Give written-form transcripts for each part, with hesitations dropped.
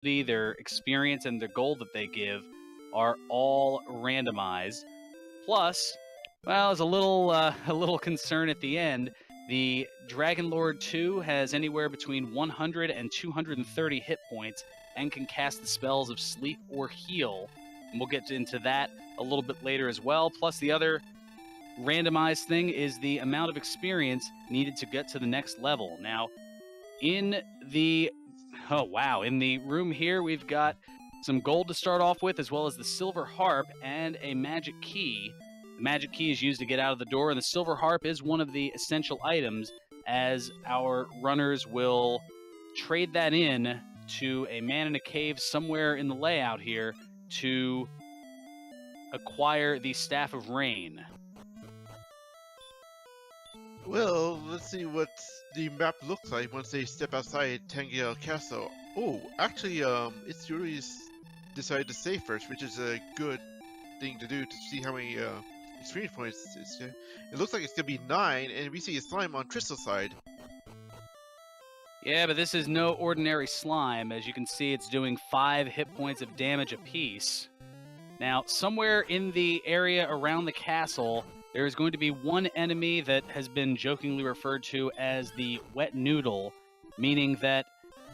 their experience, and their gold that they give are all randomized. Plus, well, there's a little concern at the end. The Dragon Lord 2 has anywhere between 100 and 230 hit points and can cast the spells of Sleep or Heal. And we'll get into that a little bit later as well. Plus, the other randomized thing is the amount of experience needed to get to the next level. Now, in the room here, we've got some gold to start off with, as well as the silver harp and a magic key. The magic key is used to get out of the door, and the silver harp is one of the essential items, as our runners will trade that in to a man in a cave somewhere in the layout here to acquire the Staff of Rain. Well, let's see what the map looks like once they step outside Tangale Castle. Oh, actually, ItsToEarly decided to save first, which is a good thing to do to see how many experience points it looks like it's gonna be 9, and we see a slime on Crystal's side. Yeah, but this is no ordinary slime. As you can see, it's doing 5 hit points of damage apiece. Now, somewhere in the area around the castle, there is going to be one enemy that has been jokingly referred to as the Wet Noodle, meaning that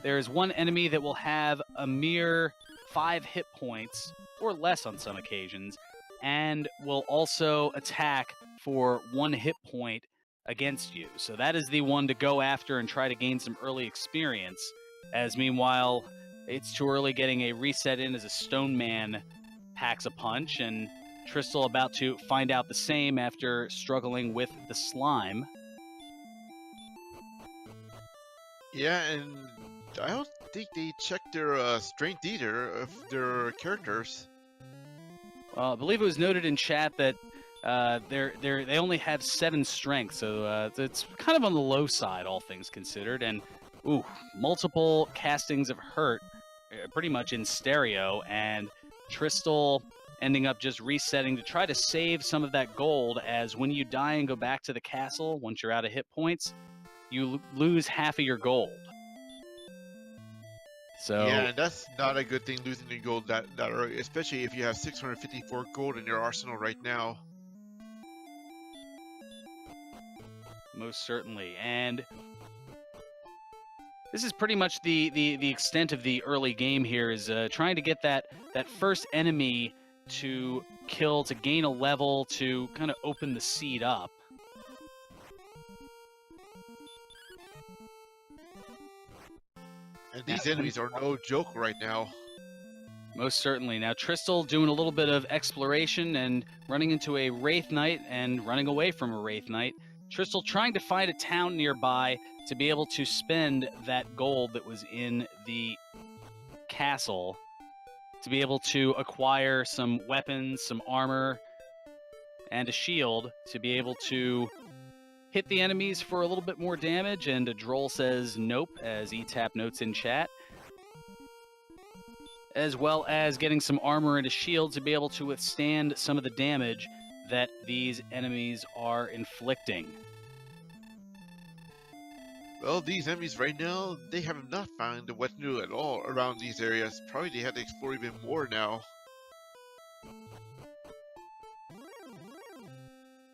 there is one enemy that will have a mere 5 hit points, or less on some occasions, and will also attack for 1 hit point against you. So that is the one to go after and try to gain some early experience, as meanwhile, ItsToEarly getting a reset in as a Stone Man packs a punch, and Tristal about to find out the same after struggling with the slime. Yeah, and I don't think they checked their strength either of their characters. Well, I believe it was noted in chat that they only have 7 strength, so it's kind of on the low side, all things considered. And multiple castings of hurt, pretty much in stereo, and Tristal ending up just resetting to try to save some of that gold, as when you die and go back to the castle, once you're out of hit points, you lose half of your gold. So yeah, and that's not a good thing, losing your gold that early, especially if you have 654 gold in your arsenal right now. Most certainly. And this is pretty much the extent of the early game here, is trying to get that first enemy to kill, to gain a level, to kind of open the seed up. And these enemies are no joke right now. Most certainly. Now, Tristal doing a little bit of exploration and running into a Wraith Knight and running away from a Wraith Knight. Tristal trying to find a town nearby to be able to spend that gold that was in the castle to be able to acquire some weapons, some armor, and a shield to be able to hit the enemies for a little bit more damage. And Droll says nope, as ETAP notes in chat. As well as getting some armor and a shield to be able to withstand some of the damage that these enemies are inflicting. Well, these enemies right now, they have not found the Wet Noodle at all around these areas. Probably they have to explore even more now.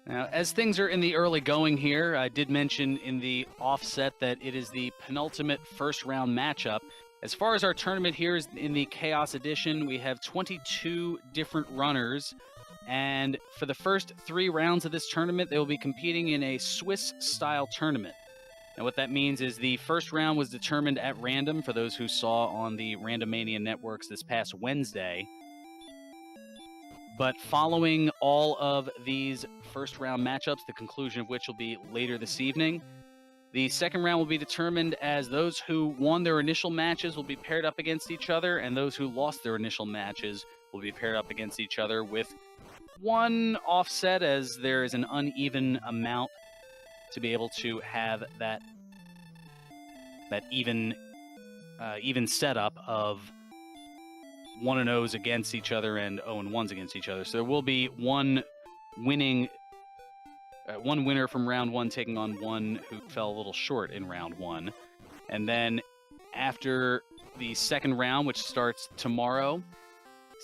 Now, as things are in the early going here, I did mention in the offset that it is the penultimate first round matchup. As far as our tournament here is in the Chaos Edition, we have 22 different runners. And for the first 3 rounds of this tournament, they will be competing in a Swiss-style tournament. Now, what that means is the first round was determined at random, for those who saw on the Randomania networks this past Wednesday. But following all of these first-round matchups, the conclusion of which will be later this evening, the second round will be determined as those who won their initial matches will be paired up against each other, and those who lost their initial matches will be paired up against each other, with one offset, as there is an uneven amount to be able to have that even setup of 1-0s against each other and 0-1s against each other. So there will be one winner from round 1 taking on one who fell a little short in round 1. And then after the second round, which starts tomorrow.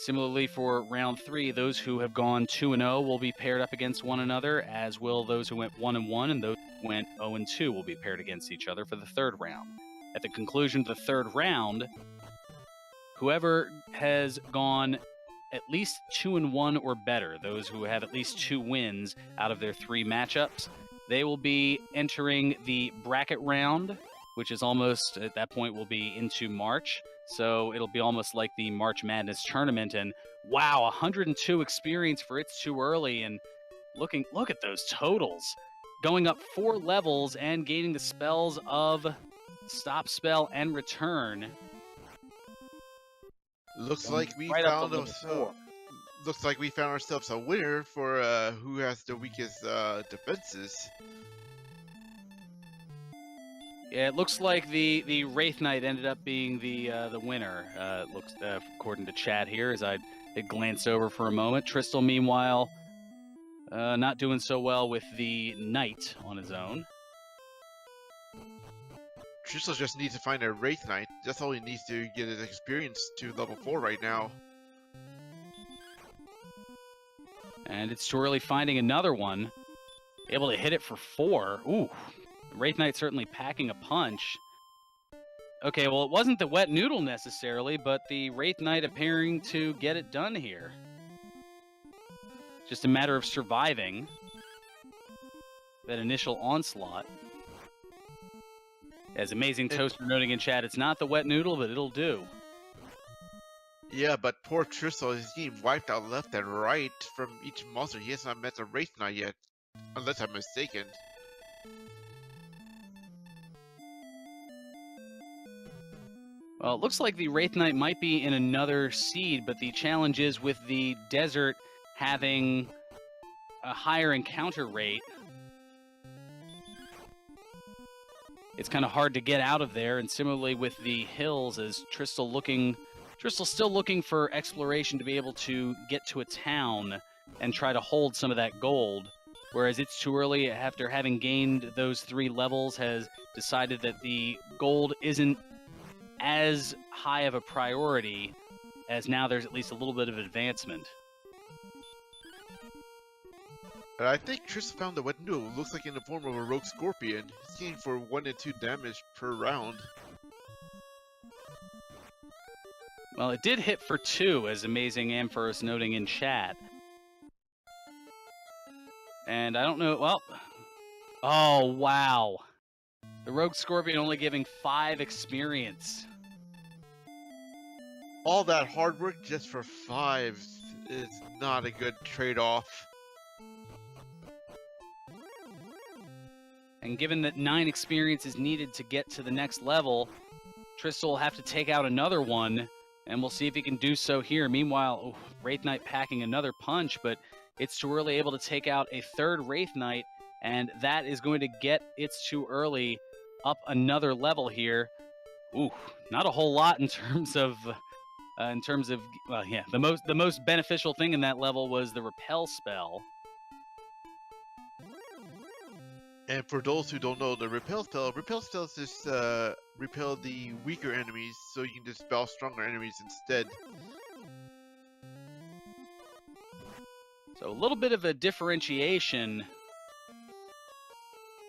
Similarly, for round 3, those who have gone 2-0 will be paired up against one another, as will those who went 1-1, and those who went 0-2 will be paired against each other for the third round. At the conclusion of the third round, whoever has gone at least 2-1 or better, those who have at least 2 wins out of their 3 matchups, they will be entering the bracket round, which is almost, at that point, will be into March. So it'll be almost like the March Madness tournament. And wow, 102 experience for It's Too Early. And look at those totals. Going up 4 levels and gaining the spells of Stop Spell and Return. Looks like we right found looks like we found ourselves a winner for who has the weakest defenses. Yeah, it looks like the Wraith Knight ended up being the winner. Looks according to chat here, as I glanced over for a moment. Tristal, meanwhile, not doing so well with the Knight on his own. Tristal just needs to find a Wraith Knight. That's all he needs to get his experience to level 4 right now. And It's Too Early finding another one. Able to hit it for 4. Ooh. Wraith Knight certainly packing a punch. Okay, well, it wasn't the wet noodle necessarily, but the Wraith Knight appearing to get it done here. Just a matter of surviving that initial onslaught. As Amazing Toaster noting in chat, it's not the wet noodle, but it'll do. Yeah, but poor Tristal is getting wiped out left and right from each monster. He has not met the Wraith Knight yet, unless I'm mistaken. Well, it looks like the Wraith Knight might be in another seed, but the challenge is with the desert having a higher encounter rate. It's kind of hard to get out of there, and similarly with the hills, as Tristal's still looking for exploration to be able to get to a town and try to hold some of that gold. Whereas It's Too Early, after having gained those 3 levels, has decided that the gold isn't as high of a priority, as now there's at least a little bit of advancement. I think Tristal found the wet noodle. Looks like in the form of a rogue scorpion. It's getting for 1 and 2 damage per round. Well, it did hit for 2, as Amazing Ampharos noting in chat. And I don't know, well... Oh, wow. The Rogue Scorpion only giving 5 experience. All that hard work just for 5 is not a good trade-off. And given that 9 experience is needed to get to the next level, Tristal will have to take out another one, and we'll see if he can do so here. Meanwhile, Wraith Knight packing another punch, but It's Too Early able to take out a 3rd Wraith Knight, and that is going to get It's Too Early up another level here. Ooh, not a whole lot in terms of well, yeah, the most beneficial thing in that level was the repel spell. And for those who don't know, the repel spell is just repel the weaker enemies, so you can dispel stronger enemies instead. So a little bit of a differentiation,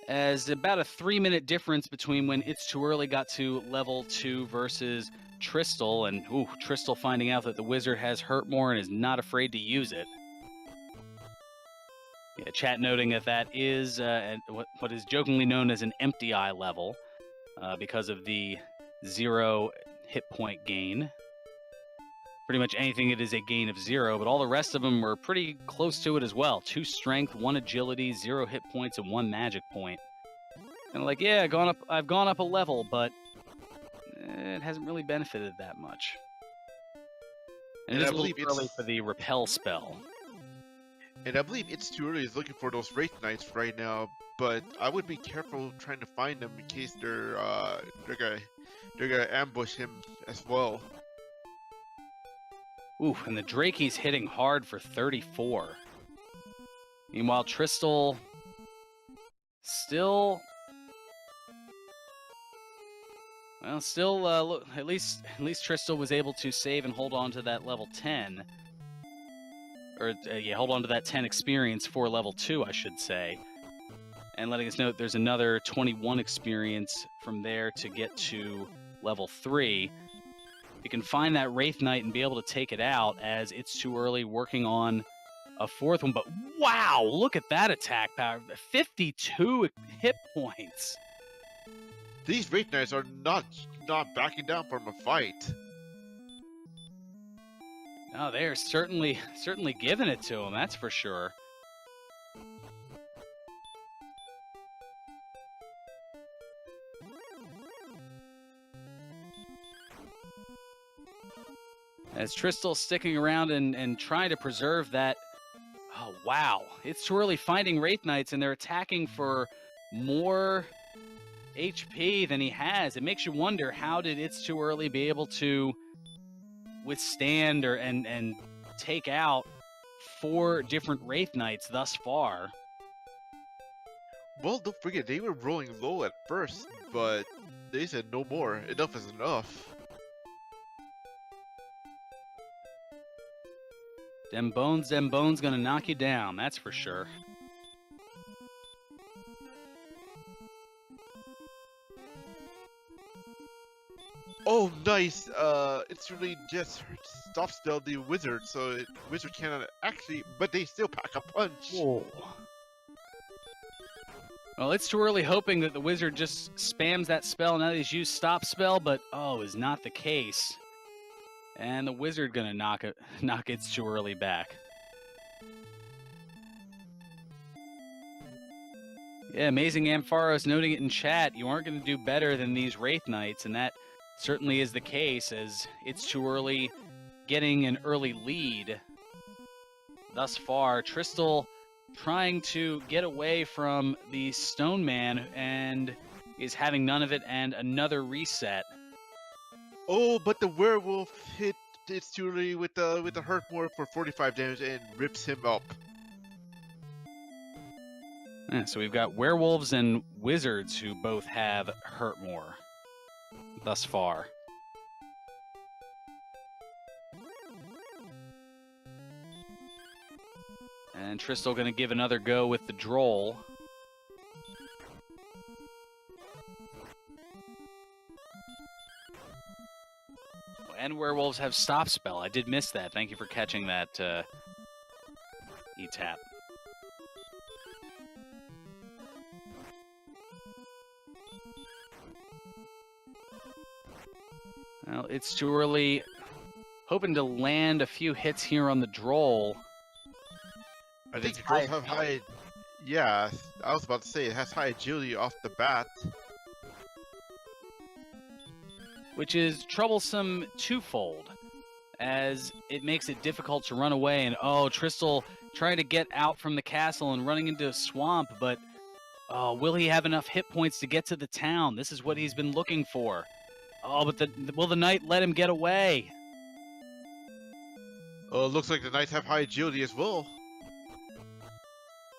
as about a 3-minute difference between when It's Too Early got to level 2 versus Tristal, and Tristal finding out that the wizard has Hurt More and is not afraid to use it. Yeah, chat noting that that is what is jokingly known as an empty eye level because of the 0 hit point gain. Pretty much anything it is a gain of 0, but all the rest of them were pretty close to it as well. 2 strength, 1 agility, 0 hit points, and 1 magic point. And like, yeah, I've gone up a level, but it hasn't really benefited that much. And it is a little early for the repel spell. And I believe It's Too Early is looking for those Wraith Knights right now, but I would be careful trying to find them in case they're gonna ambush him as well. Ooh, and the Drakey's hitting hard for 34. Meanwhile, Tristal still... Well, still, look, at least Tristal was able to save and hold on to that level 10. Or, yeah, hold on to that 10 experience for level 2, I should say. And letting us know that there's another 21 experience from there to get to level 3. You can find that Wraith Knight and be able to take it out, as It's Too Early working on a fourth one. But wow, look at that attack power. 52 hit points. These Wraith Knights are not backing down from a fight. No, they are certainly giving it to him, that's for sure. As Tristal's sticking around and trying to preserve that. Oh, wow. It's Too Early finding Wraith Knights, and they're attacking for more HP than he has. It makes you wonder, how did It's Too Early be able to withstand and take out 4 different Wraith Knights thus far? Well, don't forget, they were rolling low at first, but they said no more. Enough is enough. Them bones gonna knock you down, that's for sure. Oh, nice! It's really just stop spell the wizard, so wizard cannot actually, but they still pack a punch. Whoa. Well, It's Too Early hoping that the wizard just spams that spell now that he's used stop spell, but is not the case. And the wizard gonna knock It's Too Early back. Yeah, Amazing Ampharos noting it in chat. You aren't gonna do better than these Wraith Knights, and that certainly is the case, as It's Too Early getting an early lead thus far. Tristal trying to get away from the Stone Man and is having none of it, and another reset. Oh, but the werewolf hit It's Too Early with the hurt more for 45 damage and rips him up. Yeah, so we've got werewolves and wizards who both have hurt more thus far. And Tristal going to give another go with the Droll. And werewolves have stop spell. I did miss that. Thank you for catching that, E-Tap. Well, It's Too Early hoping to land a few hits here on the Droll. I think the Drolls have high... Yeah, I was about to say, it has high agility off the bat. Which is troublesome twofold, as it makes it difficult to run away. And Tristal trying to get out from the castle and running into a swamp, but will he have enough hit points to get to the town? This is what he's been looking for. But will the knight let him get away? Looks like the knights have high agility as well.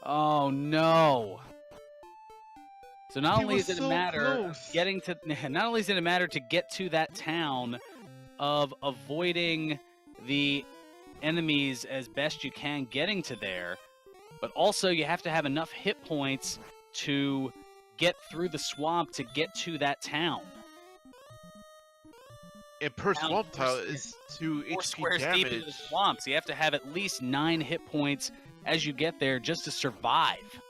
Oh no. So not only is it a matter of getting to, not only is it a matter to get to that town, of avoiding the enemies as best you can getting to there, but also you have to have enough hit points to get through the swamp to get to that town. And per swamp tile is 2 4 HP squares damage. deep into the swamp, so you have to have at least 9 hit points as you get there just to survive.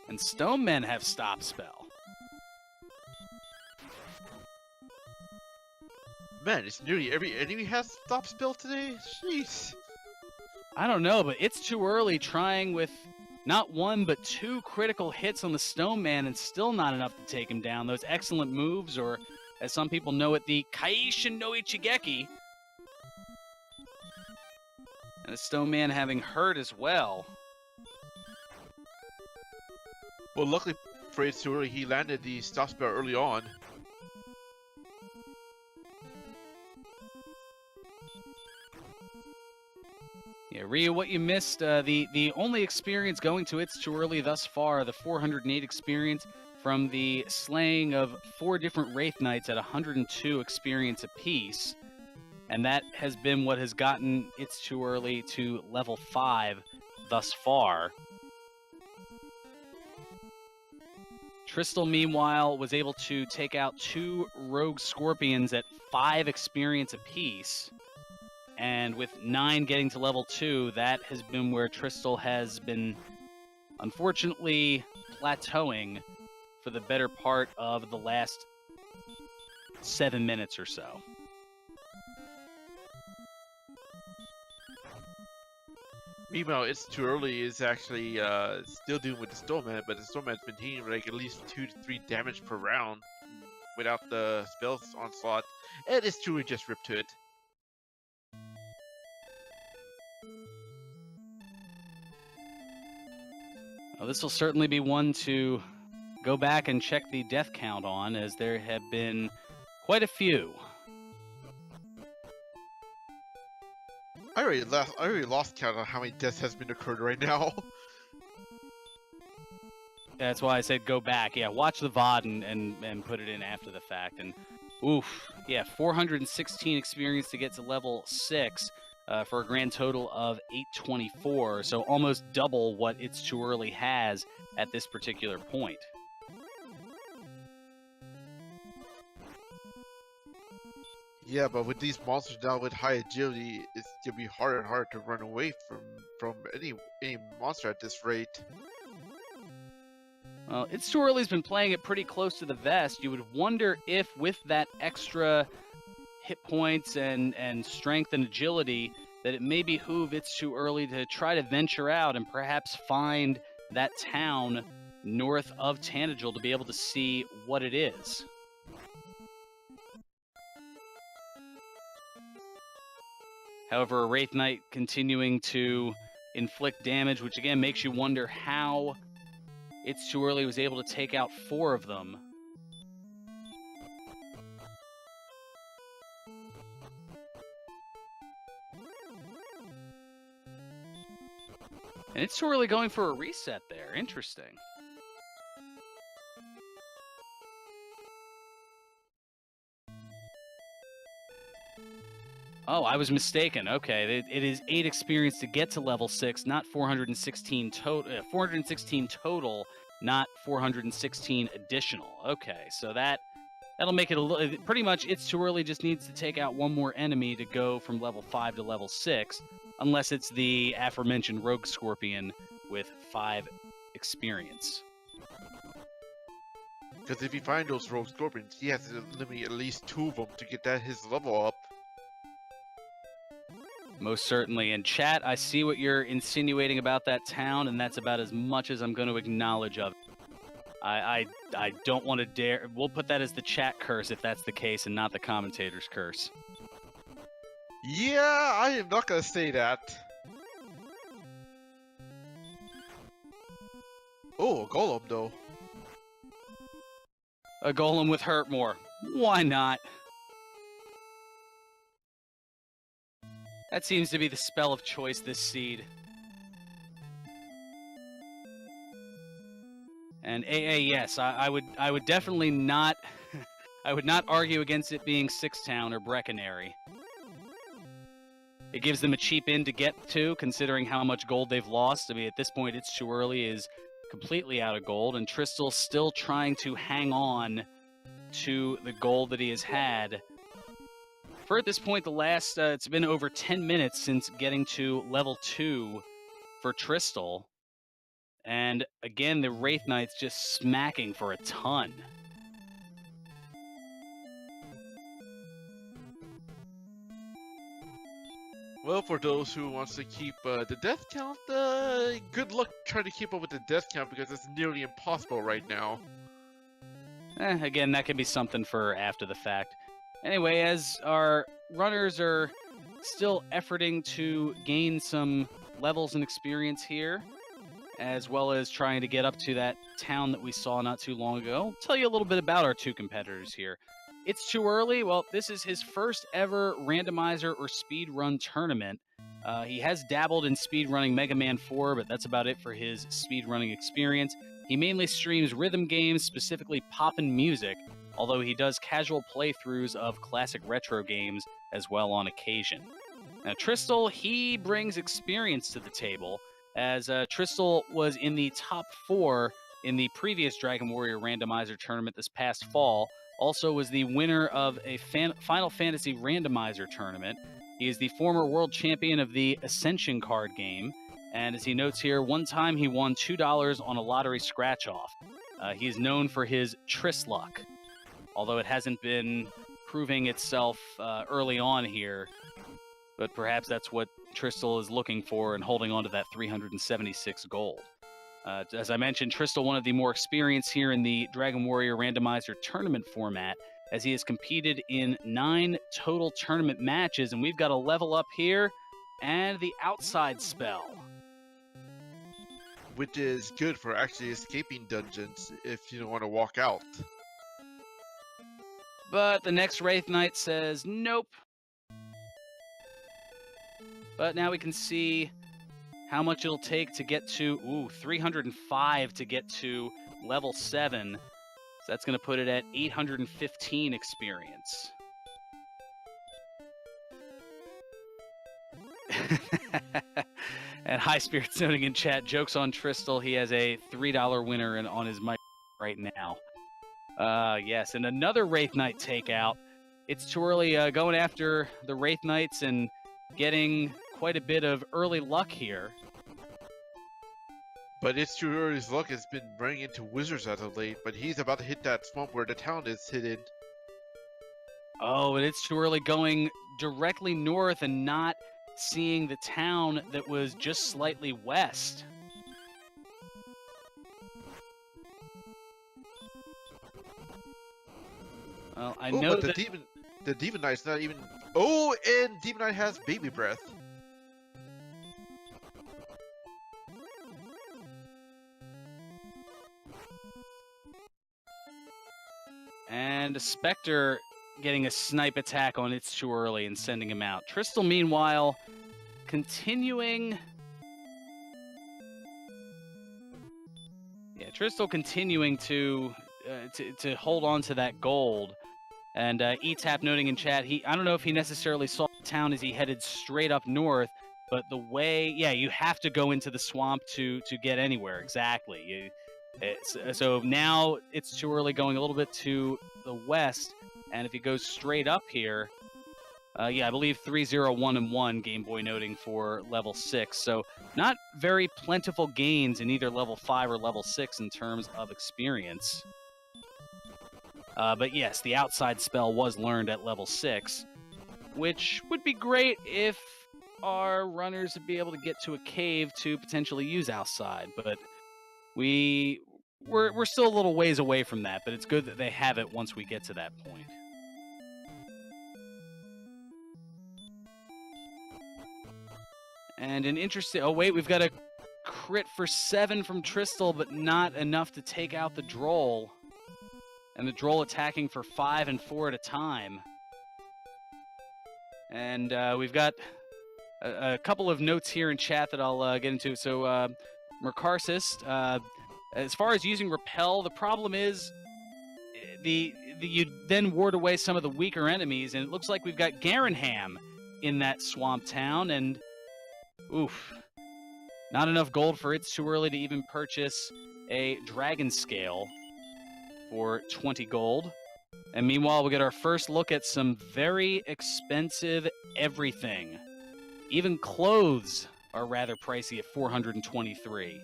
And Stone Men have stop spell. Man, it's nearly every enemy has stop spell today? Jeez. I don't know, but It's Too Early trying with not 1 but 2 critical hits on the Stone Man, and still not enough to take him down. Those excellent moves, or as some people know it, the Kaishin no Ichigeki. And the Stone Man having hurt as well. Well, luckily for It's Too Early, he landed the stop spell early on. Yeah, Ryu, what you missed, the only experience going to It's Too Early thus far, the 408 experience from the slaying of 4 different Wraith Knights at 102 experience apiece. And that has been what has gotten It's Too Early to level 5 thus far. Tristal, meanwhile, was able to take out 2 Rogue Scorpions at 5 experience apiece. And with 9 getting to level 2, that has been where Tristal has been, unfortunately, plateauing for the better part of the last 7 minutes or so. Meanwhile, It's Too Early is actually still dealing with the Stormman, but the Stormman's been hitting like at least 2 to 3 damage per round without the spells onslaught, and It's Too Early just ripped to it. Well, this will certainly be one to go back and check the death count on, as there have been quite a few. I already lost count on how many deaths has been occurred right now. That's why I said go back. Yeah, watch the VOD and put it in after the fact. And oof, yeah, 416 experience to get to level 6 for a grand total of 824. So almost double what It's Too Early has at this particular point. Yeah, but with these monsters now with high agility, it's gonna be harder and harder to run away from any monster at this rate. Well, It's Too Early's been playing it pretty close to the vest. You would wonder if with that extra hit points and strength and agility, that it may behoove It's Too Early to try to venture out and perhaps find that town north of Tanager to be able to see what it is. However, a Wraith Knight continuing to inflict damage, which again makes you wonder how It's Too Early was able to take out 4 of them. And It's Too Early going for a reset there. Interesting. Oh, I was mistaken. Okay, it is 8 experience to get to level 6, not 416 total. 416 total, not 416 additional. Okay, so that'll make it a little. Pretty much, It's Too Early just needs to take out 1 more enemy to go from level 5 to level 6, unless it's the aforementioned Rogue Scorpion with 5 experience. Because if you find those Rogue Scorpions, he has to eliminate at least 2 of them to get that his level up. Most certainly. In chat, I see what you're insinuating about that town, and that's about as much as I'm going to acknowledge of it. I don't want to dare. We'll put that as the chat curse if that's the case, and not the commentator's curse. Yeah, I am not gonna say that. Oh, a golem though. A golem with hurt more. Why not? That seems to be the spell of choice this seed. And AA, yes, I would definitely not I would not argue against it being 6-town or Breckenary. It gives them a cheap inn to get to, considering how much gold they've lost. I mean, at this point, It's Too Early is completely out of gold, and Tristal's still trying to hang on to the gold that he has had. For at this point, the last, it's been over 10 minutes since getting to level 2 for Tristal. And again, the Wraith Knight's just smacking for a ton. Well, for those who wants to keep the death count, good luck trying to keep up with the death count because it's nearly impossible right now. Again, that can be something for after the fact. Anyway, as our runners are still efforting to gain some levels and experience here, as well as trying to get up to that town that we saw not too long ago, I'll tell you a little bit about our 2 competitors here. It's Too Early. Well, this is his first ever randomizer or speed run tournament, He has dabbled in speedrunning Mega Man 4, but that's about it for his speedrunning experience. He mainly streams rhythm games, specifically poppin' music, although he does casual playthroughs of classic retro games as well on occasion. Now, Tristal, he brings experience to the table, as Tristal was in the top 4 in the previous Dragon Warrior Randomizer tournament this past fall, also was the winner of a Final Fantasy Randomizer tournament. He is the former world champion of the Ascension card game, and as he notes here, one time he won $2 on a lottery scratch-off. He is known for his Tris luck, although it hasn't been proving itself early on here, but perhaps that's what Tristal is looking for and holding on to that 376 gold. As I mentioned, Tristal, one of the more experienced here in the Dragon Warrior Randomizer tournament format, as he has competed in 9 total tournament matches, and we've got a level up here, and the outside spell. Which is good for actually escaping dungeons if you don't want to walk out. But the next Wraith Knight says nope. But now we can see how much it'll take to get to, 305 to get to level 7. So that's going to put it at 815 experience. And High Spirits noting in chat, jokes on Tristal, he has a $3 winner on his mic right now. Yes, and another Wraith Knight takeout. It's too early going after the Wraith Knights and getting quite a bit of early luck here. But ItsToEarly's luck has been running into wizards as of late, but he's about to hit that swamp where the town is hidden. Oh, and ItsToEarly going directly north and not seeing the town that was just slightly west. Well, I know but the Demon Knight's not even... Oh, and Demon Knight has baby breath. And a Spectre getting a snipe attack on ItsToEarly and sending him out. Tristal, meanwhile, continuing... Yeah, Tristal continuing to hold on to that gold. And E-Tap noting in chat, I don't know if he necessarily saw the town as he headed straight up north, but the way... Yeah, you have to go into the swamp to get anywhere. Exactly. So now ItsToEarly going a little bit to the west, and if he goes straight up here, yeah, I believe 3-0-1-1 Game Boy noting for level 6. So not very plentiful gains in either level 5 or level 6 in terms of experience. But yes, the outside spell was learned at level 6, which would be great if our runners would be able to get to a cave to potentially use outside, but we're still a little ways away from that, but it's good that they have it once we get to that point. And an interesting... Oh, wait, we've got a crit for 7 from Tristal, but not enough to take out the Droll. And the Droll attacking for 5 and 4 at a time. And we've got a couple of notes here in chat that I'll get into. So, Mercarsis, as far as using Repel, the problem is you then ward away some of the weaker enemies, and it looks like we've got Garen Ham in that swamp town, and oof, not enough gold for ItsToEarly to even purchase a Dragon Scale for 20 gold. And meanwhile, we get our first look at some very expensive everything. Even clothes are rather pricey at 423.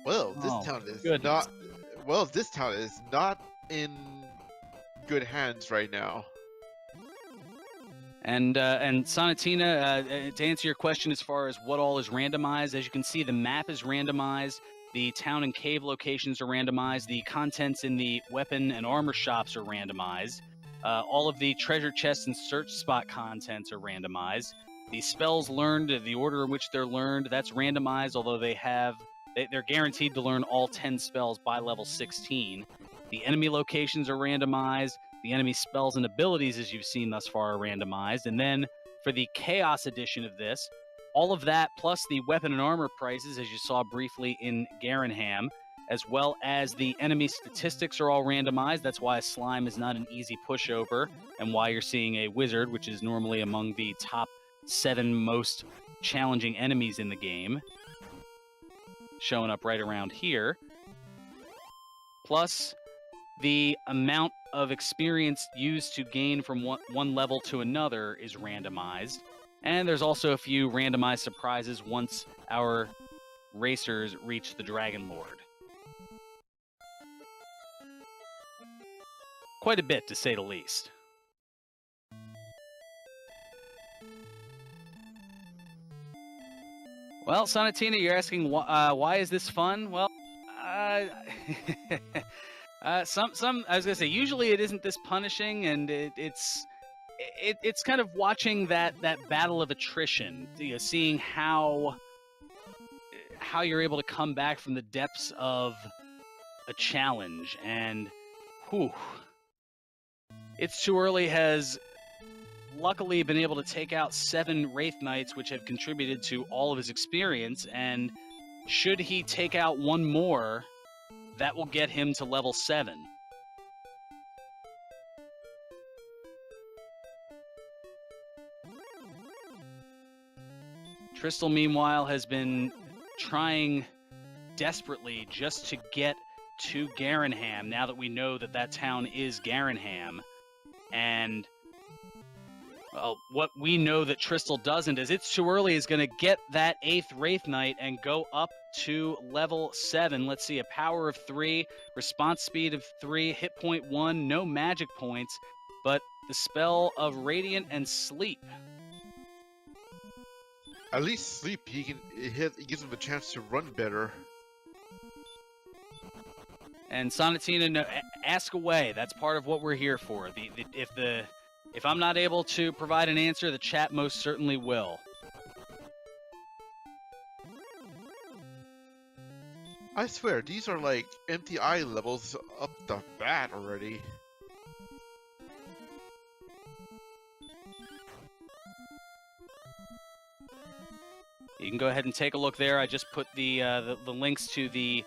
Well, this town is goodness. not. Well, this town is not in good hands right now. And Sonatina, to answer your question as far as what all is randomized, as you can see, the map is randomized, the town and cave locations are randomized, the contents in the weapon and armor shops are randomized, all of the treasure chests and search spot contents are randomized, the spells learned, the order in which they're learned, that's randomized, although they're guaranteed to learn all 10 spells by level 16. The enemy locations are randomized. The enemy spells and abilities, as you've seen thus far, are randomized. And then for the Chaos edition of this, all of that plus the weapon and armor prices, as you saw briefly in Garen Ham, as well as the enemy statistics are all randomized. That's why a slime is not an easy pushover, and why you're seeing a wizard, which is normally among the top 7 most challenging enemies in the game, showing up right around here. Plus the amount of experience used to gain from one level to another is randomized. And there's also a few randomized surprises once our racers reach the Dragon Lord. Quite a bit, to say the least. Well, Sonatina, you're asking why is this fun? Well, I was gonna say, usually it isn't this punishing, and it's kind of watching that battle of attrition, seeing how you're able to come back from the depths of a challenge. And whew, ItsToEarly has luckily been able to take out 7 Wraith Knights, which have contributed to all of his experience, and should he take out one more, that will get him to level 7. Tristal, meanwhile, has been trying desperately just to get to Garen Ham, now that we know that that town is Garen Ham. And well, what we know that Tristal doesn't is ItsToEarly is going to get that 8th Wraith Knight and go up to level 7. Let's see, a power of 3, response speed of 3, hit point 1, no magic points, but the spell of Radiant and Sleep. At least Sleep, it gives him a chance to run better. And Sonatina, no, ask away. That's part of what we're here for. If I'm not able to provide an answer, the chat most certainly will. I swear, these are like MTI levels up the bat already. You can go ahead and take a look there. I just put the links to the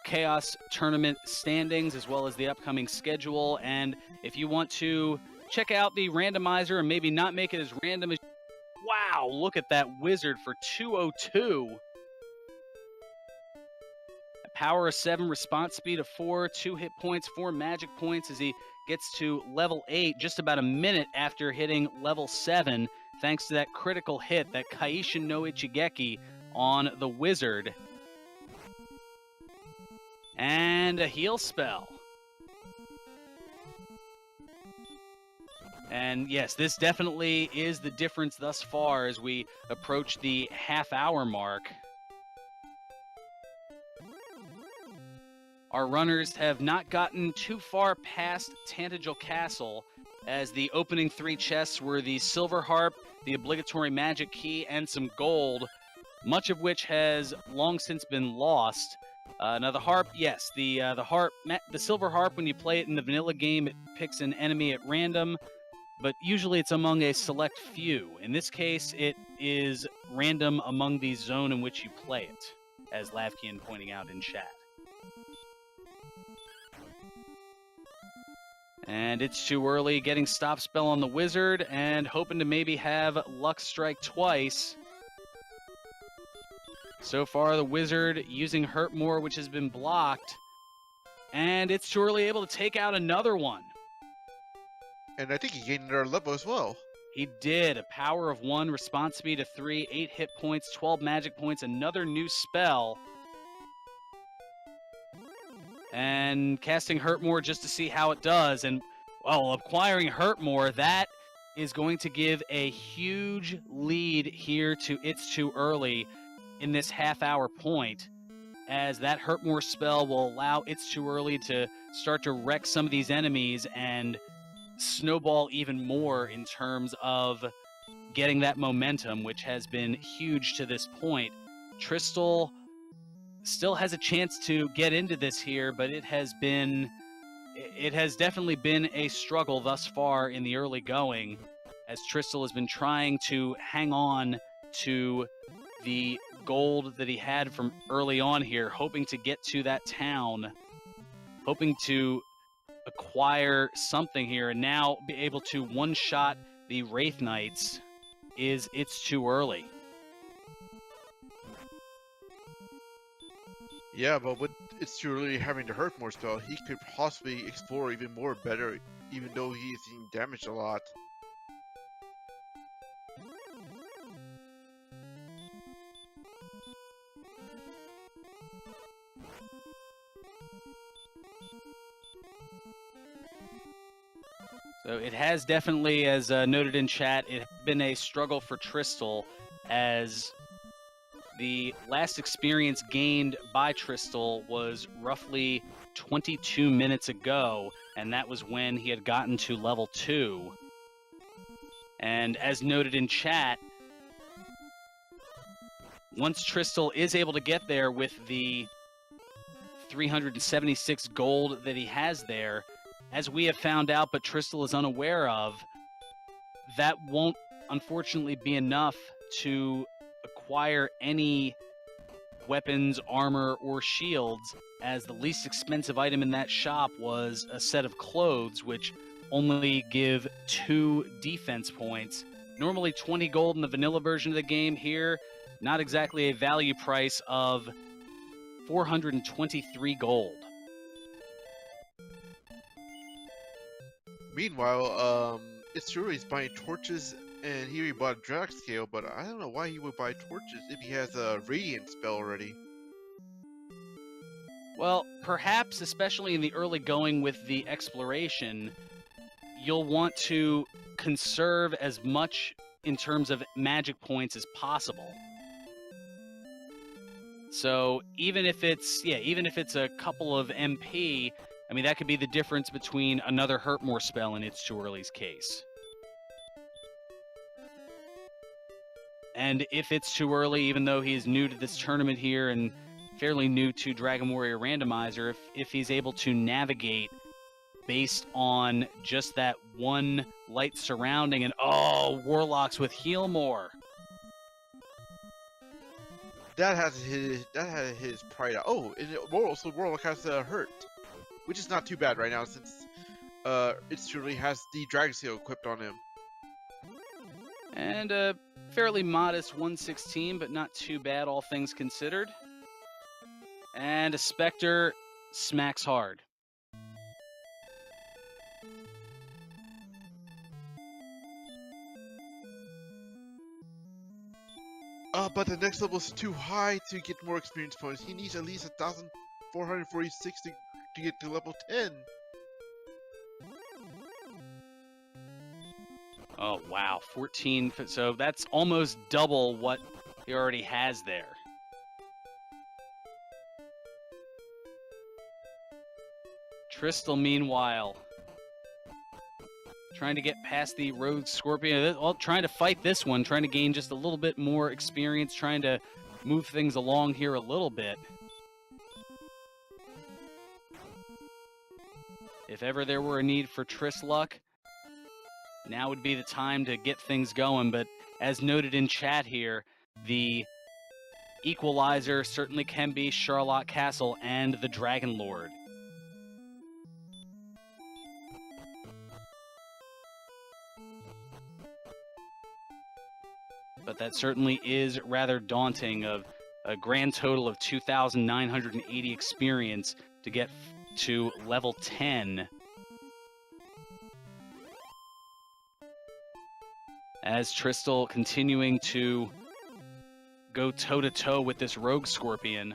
Chaos Tournament standings as well as the upcoming schedule. And if you want to check out the randomizer and maybe not make it as random as... Wow, look at that wizard for 202. A power of 7, response speed of 4, 2 hit points, 4 magic points as he gets to level 8 just about a minute after hitting level 7, thanks to that critical hit, that Kaishin no Ichigeki on the wizard. And a heal spell. And yes, this definitely is the difference thus far as we approach the half-hour mark. Our runners have not gotten too far past Tantagel Castle, as the opening 3 chests were the Silver Harp, the obligatory magic key, and some gold, much of which has long since been lost. Now the harp, yes, the Silver Harp, when you play it in the vanilla game, it picks an enemy at random, but usually it's among a select few. In this case, it is random among the zone in which you play it, as Lavkian pointing out in chat. And ItsToEarly getting Stop Spell on the wizard and hoping to maybe have Luck Strike twice. So far, the wizard using Hurt More, which has been blocked. And ItsToEarly able to take out another one. And I think he gained another level as well. He did. A power of 1, response speed of 3, 8 hit points, 12 magic points, another new spell. And casting Hurt More just to see how it does. And, well, acquiring Hurt More, that is going to give a huge lead here to ItsToEarly in this half-hour point, as that Hurt More spell will allow ItsToEarly to start to wreck some of these enemies and snowball even more in terms of getting that momentum, which has been huge to this point. Tristal still has a chance to get into this here, but it has been it has definitely been a struggle thus far in the early going, as Tristal has been trying to hang on to the gold that he had from early on here, hoping to get to that town, hoping to acquire something here, and now be able to one-shot the Wraith Knights. It's too early. Yeah, but with ItsToEarly having the hurt more spell, he could possibly explore even more better, even though he's being damaged a lot. So it has definitely, as noted in chat, it has been a struggle for Tristal, as the last experience gained by Tristal was roughly 22 minutes ago, and that was when he had gotten to level 2. And as noted in chat, once Tristal is able to get there with the 376 gold that he has there, as we have found out but Tristal is unaware of, that won't unfortunately be enough to acquire any weapons, armor, or shields, as the least expensive item in that shop was a set of clothes, which only give 2 defense points. Normally 20 gold in the vanilla version of the game. Here, not exactly a value price of 423 gold. Meanwhile, ItsToEarly's buying torches, and here he bought a drag scale, but I don't know why he would buy torches if he has a radiant spell already. Well, perhaps, especially in the early going with the exploration, you'll want to conserve as much in terms of magic points as possible. So even if it's a couple of MP, I mean, that could be the difference between another Hurtmore spell in ItsToEarly's case. And if it's too early, even though he is new to this tournament here and fairly new to Dragon Warrior Randomizer, if he's able to navigate based on just that one light surrounding, and Warlocks with heal more. That had his pride out. Oh, and so Warlock has hurt, which is not too bad right now since ItsToEarly has the Dragon Seal equipped on him. And a fairly modest 116, but not too bad all things considered. And a Spectre smacks hard. But the next level is too high to get more experience points. He needs at least 1,446 to get to level 10. Oh, wow. 14. So that's almost double what he already has there. Tristal, meanwhile, trying to get past the Rogue Scorpion. Well, trying to fight this one, trying to gain just a little bit more experience, trying to move things along here a little bit. If ever there were a need for Triss luck, now would be the time to get things going. But as noted in chat here, the equalizer certainly can be Charlotte Castle and the Dragon Lord. But that certainly is rather daunting, of a grand total of 2,980 experience to get to level 10. As Tristal continuing to go toe-to-toe with this Rogue Scorpion.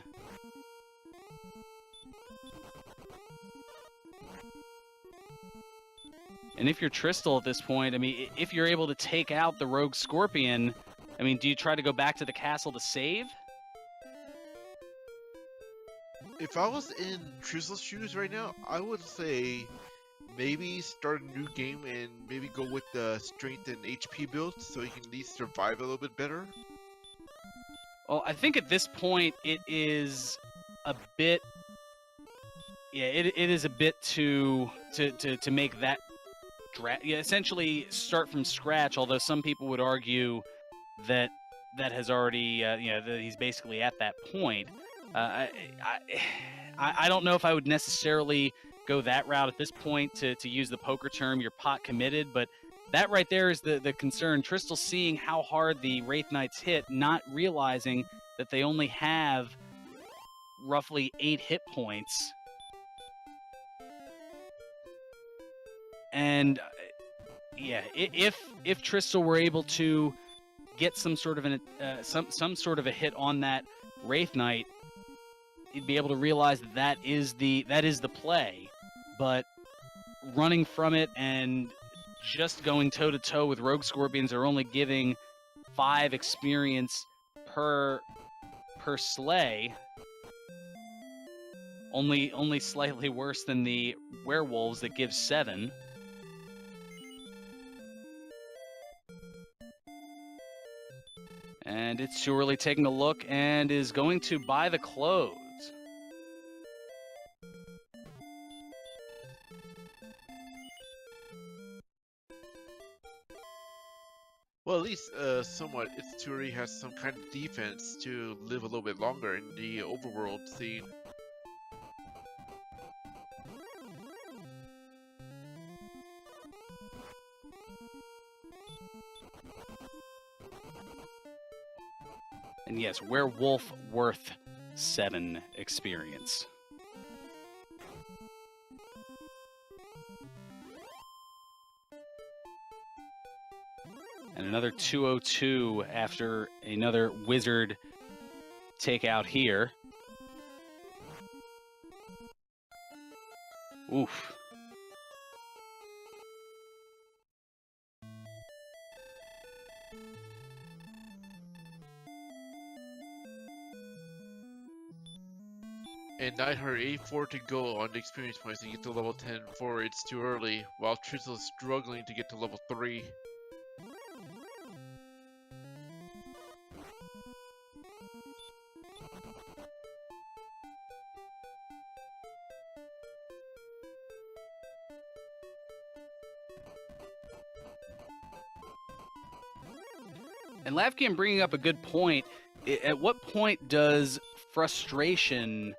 And if you're Tristal at this point, I mean, if you're able to take out the Rogue Scorpion, I mean, do you try to go back to the castle to save? If I was in Tristal's shoes right now, I would say maybe start a new game and maybe go with the strength and HP build so he can at least survive a little bit better. Well, I think at this point it is a bit Yeah, it is a bit to make that essentially start from scratch. Although some people would argue that has already that he's basically at that point. I don't know if I would necessarily go that route at this point to use the poker term, you're pot committed, but that right there is the concern. Tristal seeing how hard the Wraith Knights hit, not realizing that they only have roughly 8 hit points. And yeah, if Tristal were able to get some sort of some sort of a hit on that Wraith Knight, he'd be able to realize that is the play. But running from it and just going toe-to-toe with Rogue Scorpions are only giving 5 experience per sleigh. Only slightly worse than the werewolves that give 7. And ItsToEarly taking a look and is going to buy the close. Well, at least somewhat, ItsToEarly has some kind of defense to live a little bit longer in the overworld scene. And yes, werewolf worth 7 experience. And another 202 after another wizard takeout here. Oof. And 984 to go on the experience points to get to level 10 for ItsToEarly, while Tristal is struggling to get to level 3. And Lavkian bringing up a good point. At what point does frustration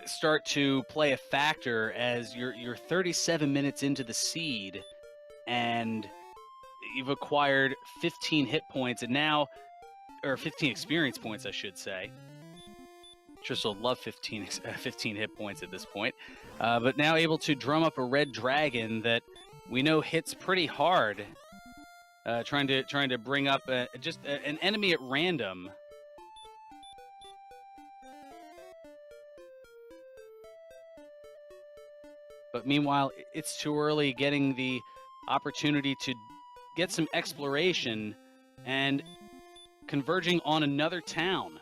start to play a factor as you're 37 minutes into the seed and you've acquired 15 hit points and now, or 15 experience points, I should say. Tristal would love 15 hit points at this point, but now able to drum up a red dragon that we know hits pretty hard. Trying to bring up just an enemy at random. But meanwhile, ItsToEarly getting the opportunity to get some exploration and converging on another town.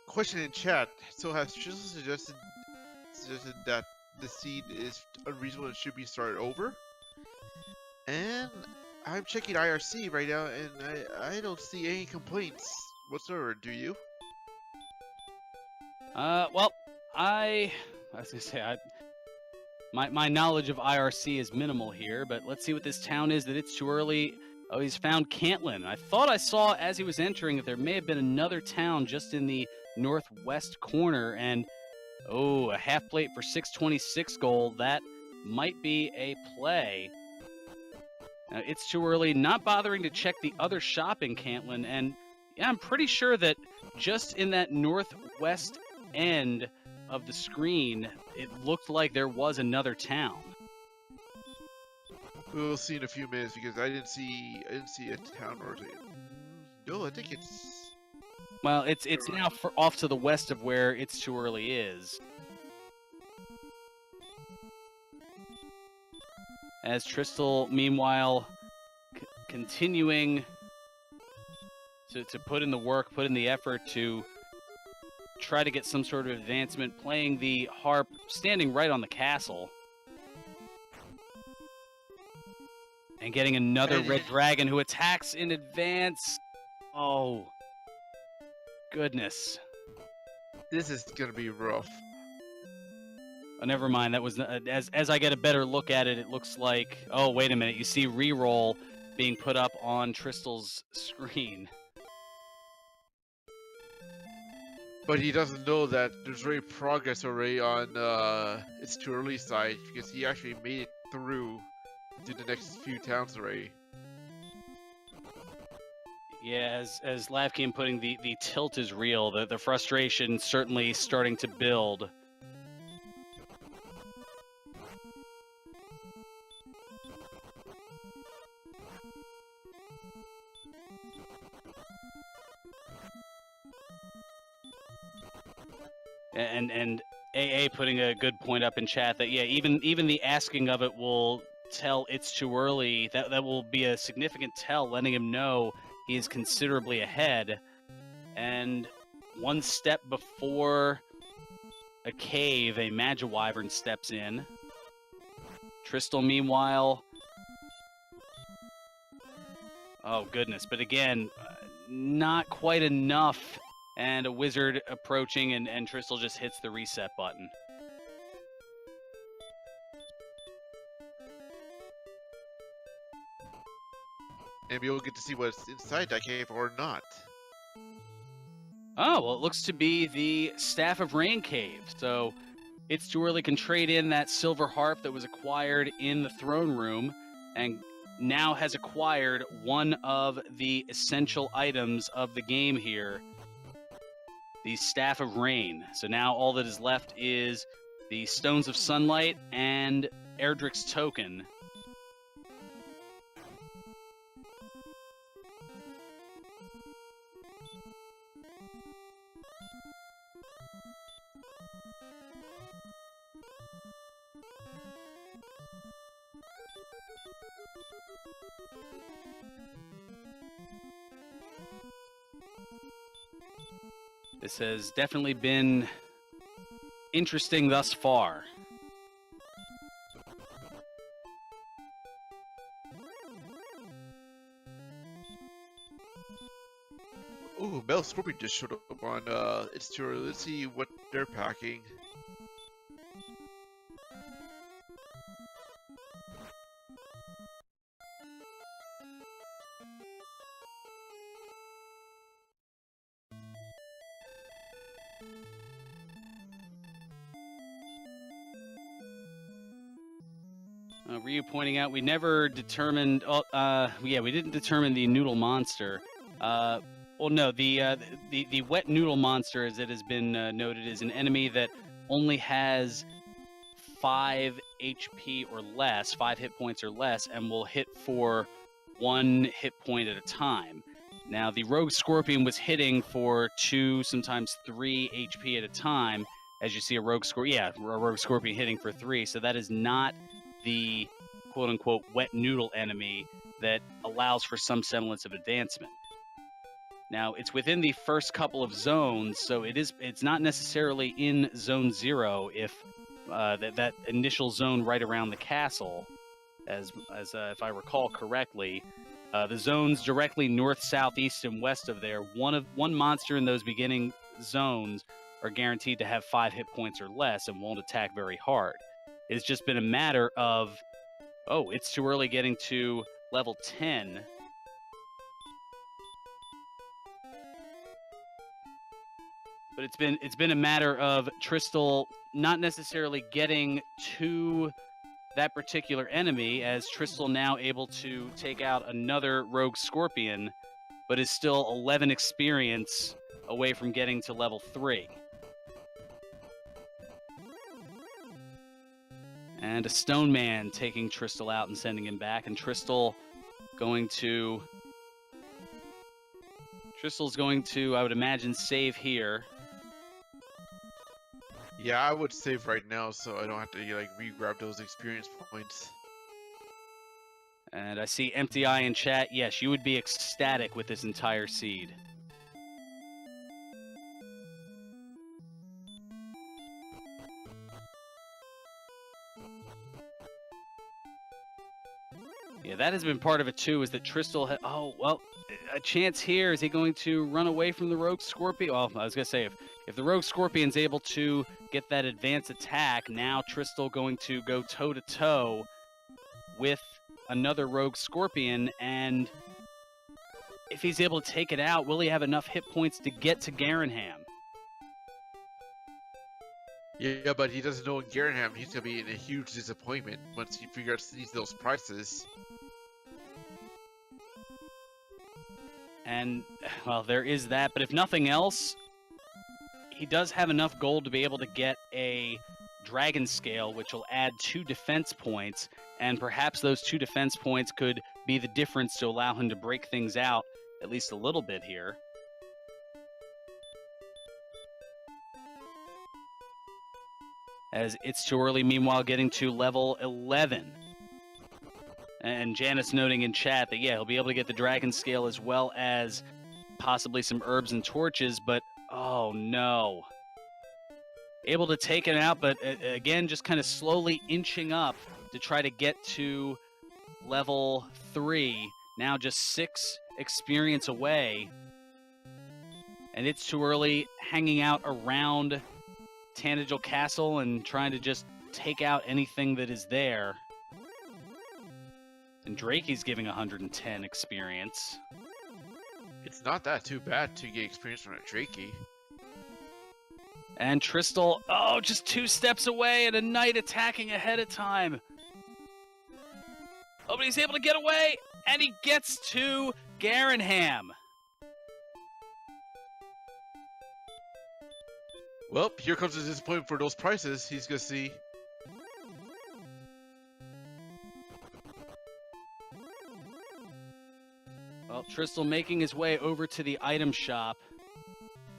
Question in chat. So has Tristal suggested that the seed is unreasonable and should be started over? And I'm checking IRC right now, and I don't see any complaints whatsoever. Do you? Well, I was gonna say my knowledge of IRC is minimal here, but let's see what this town is that ItsToEarly. Oh, he's found Cantlin. I thought I saw as he was entering that there may have been another town just in the northwest corner, and oh, a half plate for 626 gold. That might be a play. Now, ItsToEarly not bothering to check the other shop in Cantlin, and yeah, I'm pretty sure that just in that northwest end of the screen, it looked like there was another town. We'll see in a few minutes because I didn't see a town or no. I think it's. Well, it's now off to the west of where ItsToEarly is. As Tristal, meanwhile, continuing to put in the work, put in the effort to try to get some sort of advancement, playing the harp, standing right on the castle. And getting another red dragon who attacks in advance. Oh. goodness. This is gonna be rough. Oh, never mind. That was as I get a better look at it. It looks like, oh, wait a minute. You see reroll being put up on Tristal's screen. But he doesn't know that there's already progress already on ItsToEarly side, because he actually made it through to the next few towns already. Yeah, as Lavkin putting the tilt is real. The frustration certainly starting to build. And AA putting a good point up in chat that, yeah, even the asking of it will tell it's too early. That will be a significant tell, letting him know he is considerably ahead. And one step before a cave, a Magiwyvern steps in. Tristal, meanwhile... Oh, goodness. But again, not quite enough. And a wizard approaching, and Tristal just hits the reset button. And we'll get to see what's inside that cave or not. Oh, well, it looks to be the Staff of Rain Cave. So ItsToEarly can trade in that silver harp that was acquired in the throne room and now has acquired one of the essential items of the game here. The Staff of Rain. So now all that is left is the Stones of Sunlight and Erdrick's Token. This has definitely been interesting thus far. Ooh, Mel Scorpion just showed up on ItsToEarly. Let's see what they're packing. Ryu pointing out we never determined. Yeah, we didn't determine the noodle monster. Well, no, the wet noodle monster, as it has been noted, is an enemy that only has 5 HP or less, 5 hit points or less, and will hit for 1 hit point at a time. Now, the Rogue Scorpion was hitting for 2, sometimes 3 HP at a time. As you see, a Rogue Scorpion hitting for 3. So that is not the quote-unquote wet noodle enemy that allows for some semblance of advancement. Now, it's within the first couple of zones, so it's not necessarily in Zone 0 if that initial zone right around the castle, as if I recall correctly. The zones directly north, south, east, and west of there, one monster in those beginning zones are guaranteed to have 5 hit points or less and won't attack very hard. It's just been a matter of, ItsToEarly getting to level 10. But it's been a matter of Tristal not necessarily getting to that particular enemy, as Tristal now able to take out another Rogue Scorpion, but is still 11 experience away from getting to level 3. And a Stone Man taking Tristal out and sending him back, and Tristal's going to, I would imagine, save here. Yeah, I would save right now so I don't have to re-grab those experience points. And I see Empty Eye in chat. Yes, you would be ecstatic with this entire seed. Yeah, that has been part of it too, is that Tristal oh, well, a chance here. Is he going to run away from the Rogue Scorpion? Well, I was going to say, if the Rogue Scorpion's able to get that advance attack, now Tristal going to go toe-to-toe with another Rogue Scorpion, and if he's able to take it out, will he have enough hit points to get to Garen Ham? Yeah, but he doesn't know in Garen Ham he's gonna be in a huge disappointment once he figures out those prices. And, well, there is that, but if nothing else, he does have enough gold to be able to get a Dragon Scale, which will add 2 defense points, and perhaps those 2 defense points could be the difference to allow him to break things out at least a little bit here. As ItsToEarly, meanwhile, getting to level 11. And Janice noting in chat that, yeah, he'll be able to get the Dragon Scale as well as possibly some herbs and torches, but, oh, no. Able to take it out, but, again, just kind of slowly inching up to try to get to level 3. Now just 6 experience away. And ItsToEarly hanging out around Tanager Castle and trying to just take out anything that is there. And Drakey's giving 110 experience. It's not that too bad to get experience from a Drakey. And Tristal, oh, just 2 steps away and a knight attacking ahead of time. Oh, but he's able to get away, and he gets to Garen Ham. Well, here comes the disappointment for those prices he's gonna see. Well, Tristal making his way over to the item shop.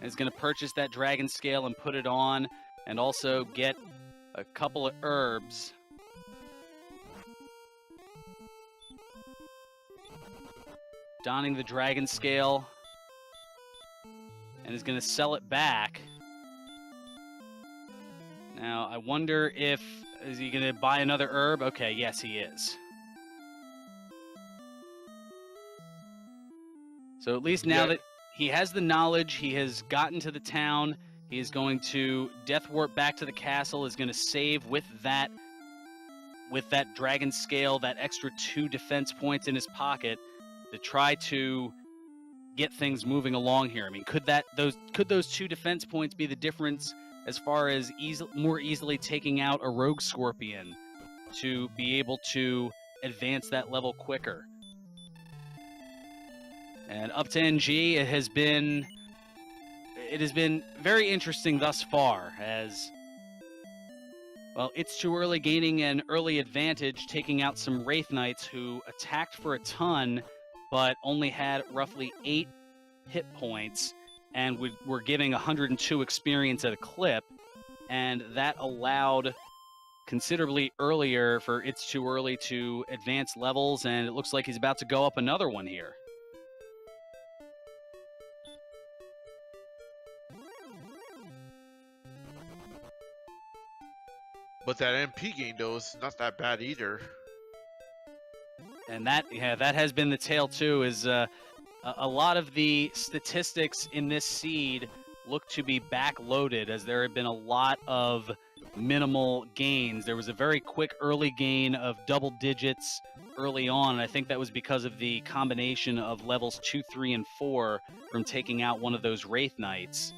And is going to purchase that Dragon Scale and put it on, and also get a couple of herbs. Donning the Dragon Scale, and is going to sell it back. Now, I wonder if, is he going to buy another herb? Okay, yes, he is. So at least now that he has the knowledge, he has gotten to the town, he is going to Death Warp back to the castle, is going to save with that Dragon Scale, that extra 2 defense points in his pocket to try to get things moving along here. I mean, could those 2 defense points be the difference as far as more easily taking out a Rogue Scorpion to be able to advance that level quicker? And up to NG, it has been very interesting thus far, as, well, ItsToEarly gaining an early advantage, taking out some Wraith Knights who attacked for a ton, but only had roughly 8 hit points, and were giving 102 experience at a clip, and that allowed considerably earlier for ItsToEarly to advance levels, and it looks like he's about to go up another one here. But that MP gain, though, is not that bad either. And that has been the tale too, is a lot of the statistics in this seed look to be backloaded, as there have been a lot of minimal gains. There was a very quick early gain of double digits early on, and I think that was because of the combination of levels 2, 3, and 4 from taking out one of those Wraith Knights.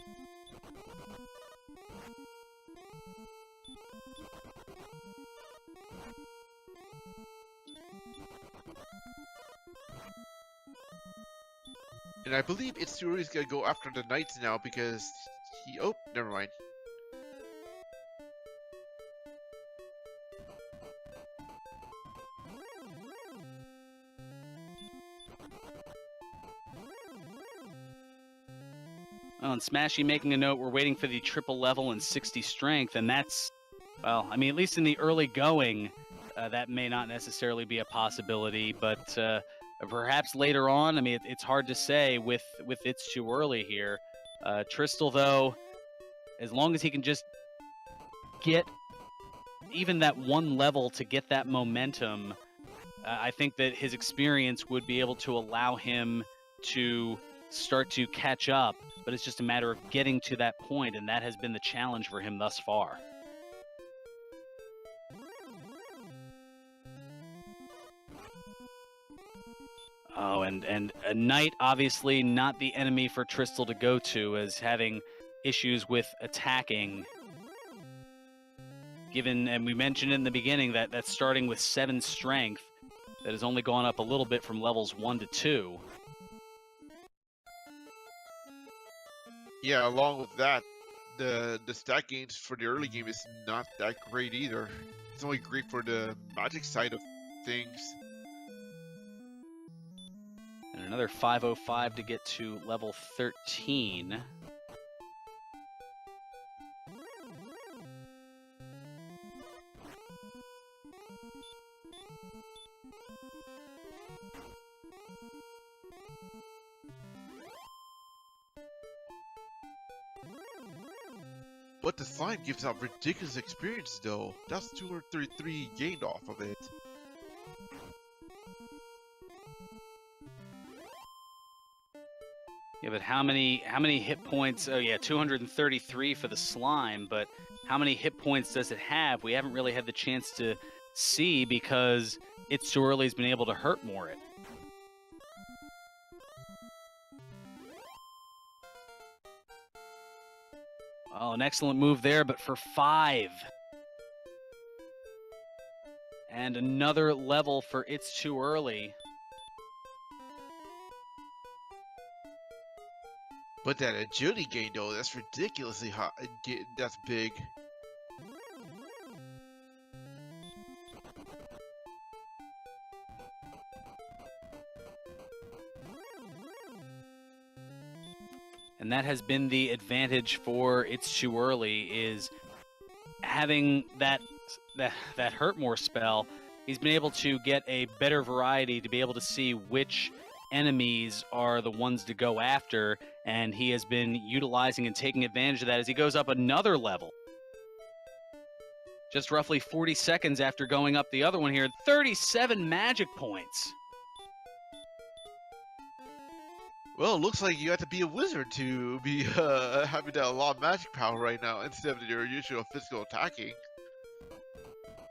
And I believe ItsToEarly's gonna go after the Knights now because he... Oh, never mind. Well, and Smashy making a note, we're waiting for the triple level and 60 strength, and that's, well, I mean, at least in the early going, that may not necessarily be a possibility, but perhaps later on, I mean, it's hard to say with ItsToEarly here. Tristal, though, as long as he can just get even that 1 level to get that momentum, I think that his experience would be able to allow him to start to catch up, but it's just a matter of getting to that point, and that has been the challenge for him thus far. Oh, and a knight, obviously not the enemy for Tristal to go to, as having issues with attacking. Given, and we mentioned in the beginning that that's starting with 7 strength, that has only gone up a little bit from levels 1 to 2. Yeah, along with that, the stat gains for the early game is not that great either. It's only great for the magic side of things. And another 505 to get to level 13. But the slime gives out ridiculous experience though. That's 233 gained off of it. Yeah, but how many hit points? Oh yeah, 233 for the slime, but how many hit points does it have? We haven't really had the chance to see because ItsToEarly has been able to hurt more it. Oh, an excellent move there, but for 5. And another level for ItsToEarly. But that agility gain though, that's ridiculously high. That's big. And that has been the advantage for ItsToEarly, is having that hurt more spell. He's been able to get a better variety to be able to see which enemies are the ones to go after, and he has been utilizing and taking advantage of that as he goes up another level. Just roughly 40 seconds after going up the other one here, 37 magic points. Well, it looks like you have to be a wizard to be having a lot of magic power right now instead of your usual physical attacking.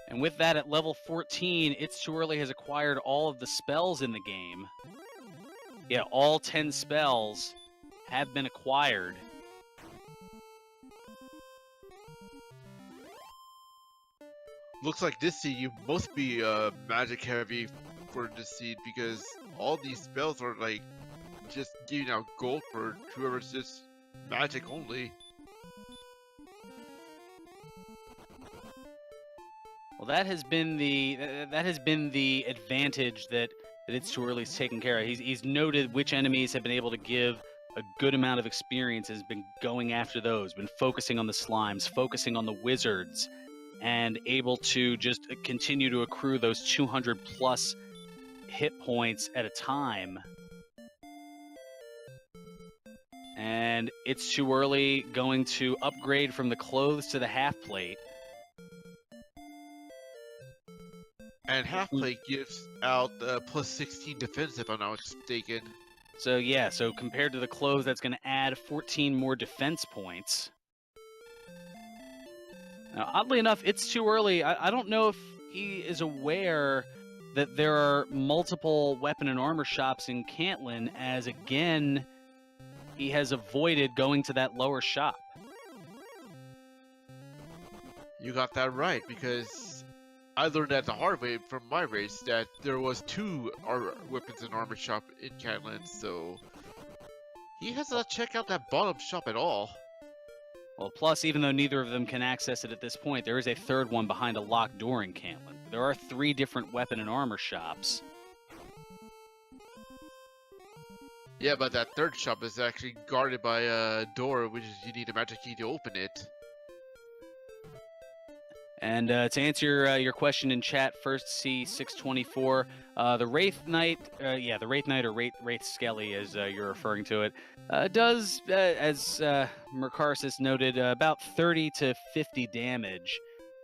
And with that, at level 14, ItsToEarly has acquired all of the spells in the game. Yeah, all 10 spells have been acquired. Looks like this seed you must be magic heavy for this seed because all these spells are like just giving out gold for whoever's just magic only. Well, that has been the advantage that ItsToEarly's taken care of. He's noted which enemies have been able to give a good amount of experience, has been going after those, been focusing on the slimes, focusing on the wizards, and able to just continue to accrue those 200 plus hit points at a time. And ItsToEarly going to upgrade from the clothes to the half plate. And half plate gives out plus 16 defense if I'm not mistaken. So yeah, so compared to the clothes, that's going to add 14 more defense points. Now, oddly enough, ItsToEarly. I don't know if he is aware that there are multiple weapon and armor shops in Cantlin, as again, he has avoided going to that lower shop. You got that right, because I learned that the hard way from my race that there was 2 weapons and armor shop in Cantlin, so he has not checked out that bottom shop at all. Well, plus, even though neither of them can access it at this point, there is a third one behind a locked door in Cantlin. There are 3 different weapon and armor shops. Yeah, but that third shop is actually guarded by a door, which is you need a magic key to open it. And to answer your question in chat, first C624, the Wraith Knight, the Wraith Knight or Wraith Skelly, as you're referring to it, does, as Mercarsis noted, about 30 to 50 damage.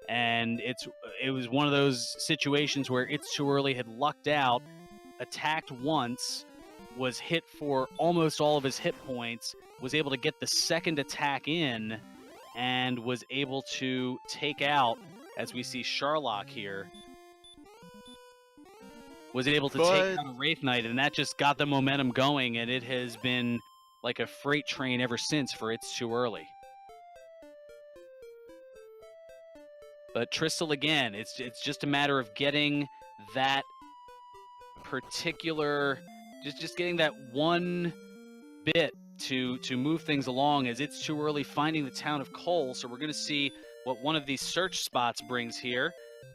and it was one of those situations where It's Too Early had lucked out, attacked once, was hit for almost all of his hit points, was able to get the second attack in, and was able to take out, as we see Sharlock here, was able to take out a Wraith Knight, and that just got the momentum going, and it has been like a freight train ever since for It's Too Early. But Tristal, again, it's just a matter of getting that particular, just getting that one bit to move things along, as It's Too Early finding the town of Cole. So we're going to see what one of these search spots brings here,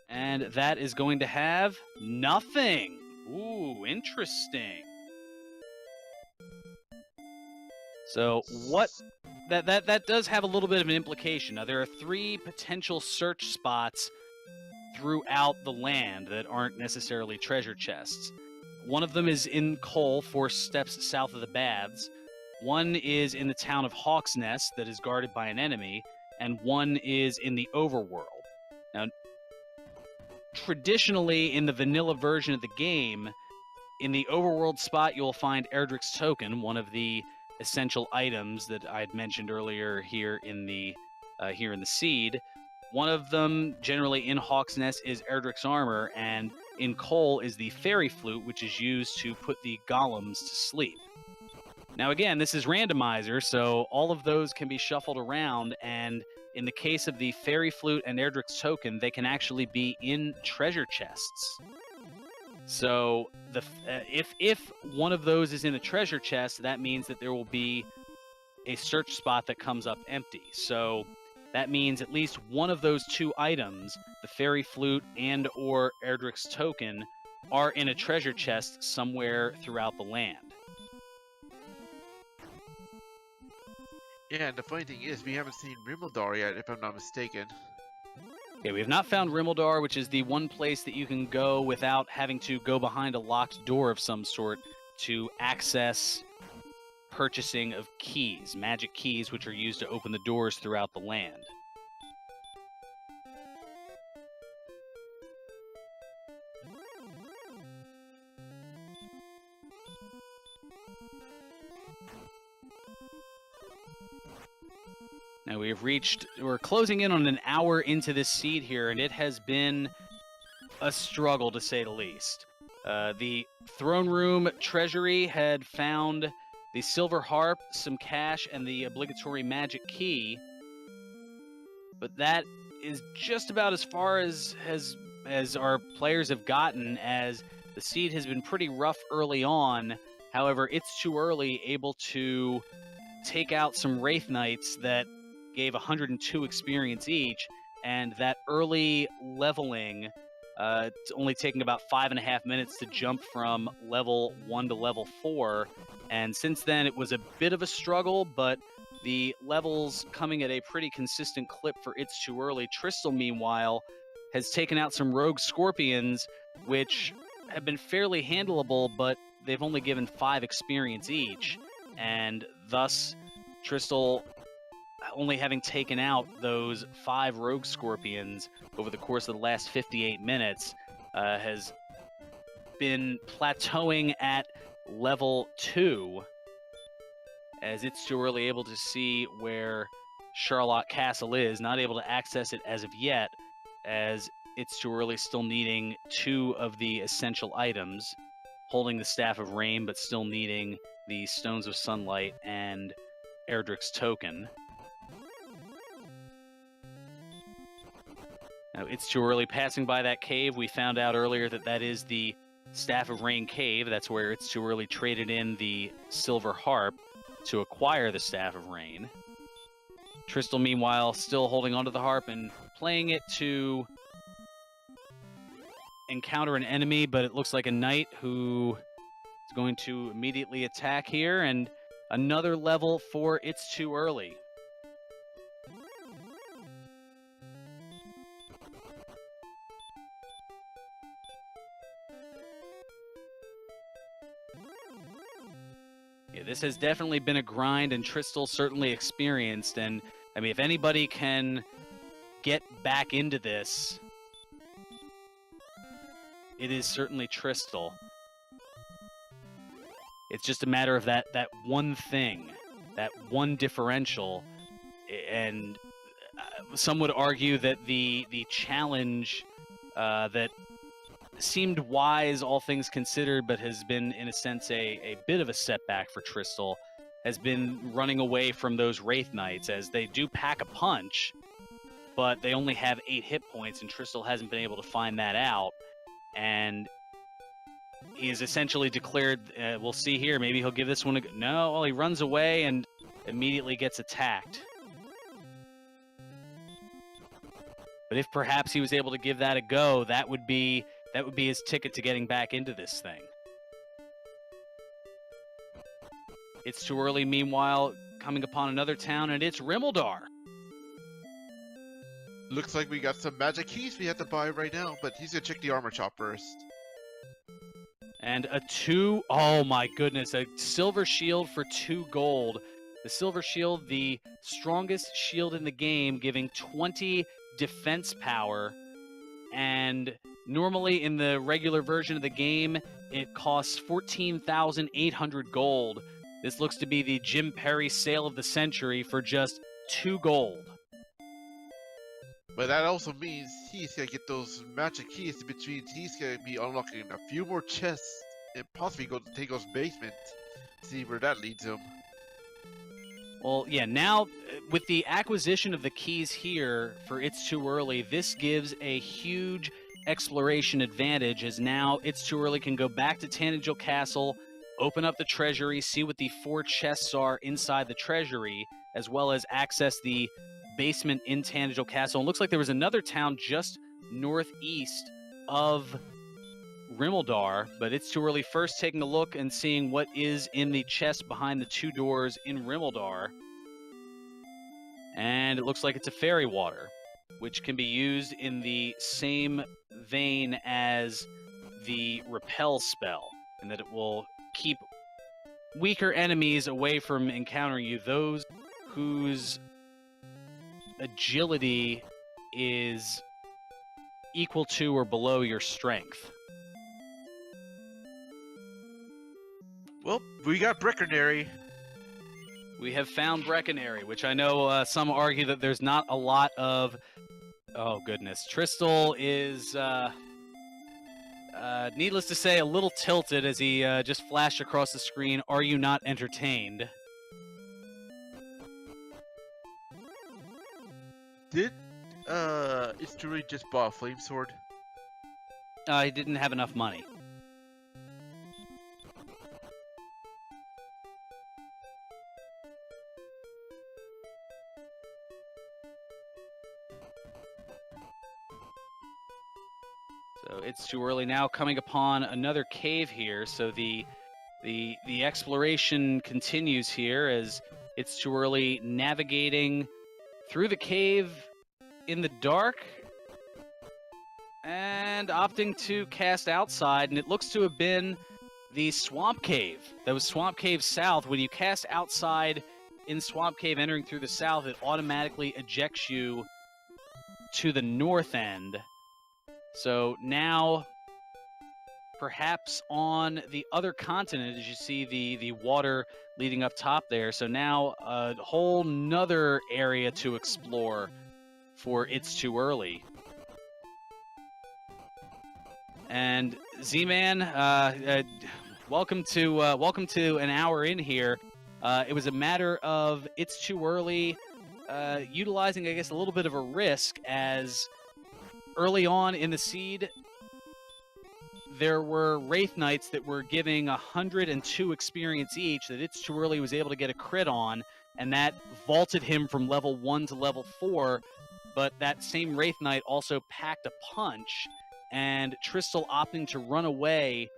and that is going to have nothing. Ooh, interesting. So what that does have a little bit of an implication. Now, there are 3 potential search spots throughout the land that aren't necessarily treasure chests. One of them is in Cole, 4 steps south of the Baths. One is in the town of Hawk's Nest that is guarded by an enemy, and one is in the overworld. Now, traditionally in the vanilla version of the game, in the overworld spot you'll find Erdrick's Token, one of the essential items that I had mentioned earlier here in the seed. One of them, generally in Hawk's Nest, is Erdrick's Armor, and in Cole is the Fairy Flute, which is used to put the golems to sleep. Now again, this is Randomizer, so all of those can be shuffled around, and in the case of the Fairy Flute and Erdrick's Token, they can actually be in treasure chests. So if one of those is in a treasure chest, that means that there will be a search spot that comes up empty. So that means at least one of those 2 items, the Fairy Flute and or Erdrick's Token, are in a treasure chest somewhere throughout the land. Yeah, and the funny thing is, we haven't seen Rimmildar yet, if I'm not mistaken. Okay, we have not found Rimmildar, which is the one place that you can go without having to go behind a locked door of some sort to access purchasing of keys, magic keys, which are used to open the doors throughout the land. Now we're closing in on an hour into this seed here, and it has been a struggle to say the least. The throne room treasury had found the silver harp, some cash, and the obligatory magic key, but that is just about as far as our players have gotten, as the seed has been pretty rough early on. However, It's Too Early able to take out some Wraith Knights that gave 102 experience each, and that early leveling, it's only taking about 5.5 minutes to jump from level 1 to level 4, and since then it was a bit of a struggle, but the levels coming at a pretty consistent clip for It's Too Early. Tristal, meanwhile, has taken out some rogue scorpions, which have been fairly handleable, but they've only given 5 experience each, and thus Tristal, only having taken out those 5 rogue scorpions over the course of the last 58 minutes, has been plateauing at level 2, as It's Too Early able to see where Sharlock Castle is, not able to access it as of yet, as It's Too Early still needing 2 of the essential items, holding the Staff of Rain, but still needing the Stones of Sunlight and Erdrick's Token. Now, It's Too Early passing by that cave. We found out earlier that that is the Staff of Rain cave. That's where It's Too Early traded in the silver harp to acquire the Staff of Rain. Tristal, meanwhile, still holding onto the harp and playing it to encounter an enemy, but it looks like a knight who is going to immediately attack here, and another level for It's Too Early. Yeah, this has definitely been a grind, and Tristal certainly experienced, and I mean, if anybody can get back into this, it is certainly Tristal. It's just a matter of that one thing, that one differential, and some would argue that the challenge that seemed wise, all things considered, but has been, in a sense, a bit of a setback for Tristal, has been running away from those Wraith Knights, as they do pack a punch, but they only have 8 hit points, and Tristal hasn't been able to find that out, and he has essentially declared, we'll see here, maybe he'll give this one a go. No, well, he runs away and immediately gets attacked. But if perhaps he was able to give that a go, that would be his ticket to getting back into this thing. It's Too Early, meanwhile, coming upon another town, and it's Rimmeldar. Looks like we got some magic keys we have to buy right now, but he's gonna check the armor shop first. And oh my goodness, a silver shield for 2 gold. The silver shield, the strongest shield in the game, giving 20 defense power. And normally in the regular version of the game, it costs 14,800 gold. This looks to be the Jim Perry sale of the century for just 2 gold. But that also means he's gonna get those magic keys, which means he's gonna be unlocking a few more chests and possibly go to Tego's basement. See where that leads him. Well, yeah, now with the acquisition of the keys here for It's Too Early, this gives a huge exploration advantage, as now It's Too Early can go back to Tanager Castle, open up the treasury, see what the 4 chests are inside the treasury, as well as access the basement in Tanager Castle. And looks like there was another town just northeast of Rimmeldar, but It's Too Early first taking a look and seeing what is in the chest behind the 2 doors in Rimmeldar. And it looks like it's a fairy water, which can be used in the same vein as the repel spell, and that it will keep weaker enemies away from encountering you, those whose agility is equal to or below your strength. Well, we got Breckenary. We have found Breckenary, which I know some argue that there's not a lot of... Oh, goodness. Tristal is, needless to say, a little tilted as he just flashed across the screen, "Are you not entertained?" Did It's Too Early just bought a flame sword? He didn't have enough money. So It's Too Early now coming upon another cave here. So the exploration continues here as It's Too Early navigating through the cave in the dark and opting to cast outside, and it looks to have been the Swamp Cave. That was Swamp Cave South. When you cast outside in Swamp Cave entering through the south, it automatically ejects you to the north end. So now, perhaps on the other continent, as you see the water leading up top there, so now a whole nother area to explore for It's Too Early. And Z-Man, welcome to an hour in here. It was a matter of It's Too Early utilizing, I guess, a little bit of a risk, as early on in the seed, there were Wraith Knights that were giving 102 experience each that It's Too Early was able to get a crit on, and that vaulted him from level 1 to level 4, but that same Wraith Knight also packed a punch, and Tristal opting to run away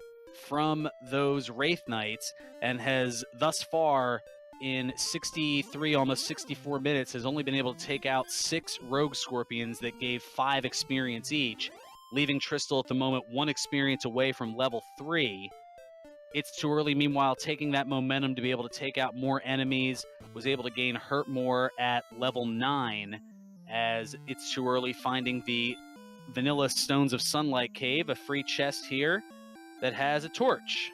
from those Wraith Knights, and has thus far, in 63, almost 64 minutes, has only been able to take out 6 Rogue Scorpions that gave 5 experience each, leaving Tristal at the moment 1 experience away from level 3. It's Too Early, meanwhile, taking that momentum to be able to take out more enemies, was able to gain Hurt More at level 9, as It's Too Early finding the Vanilla Stones of Sunlight Cave, a free chest here that has a torch.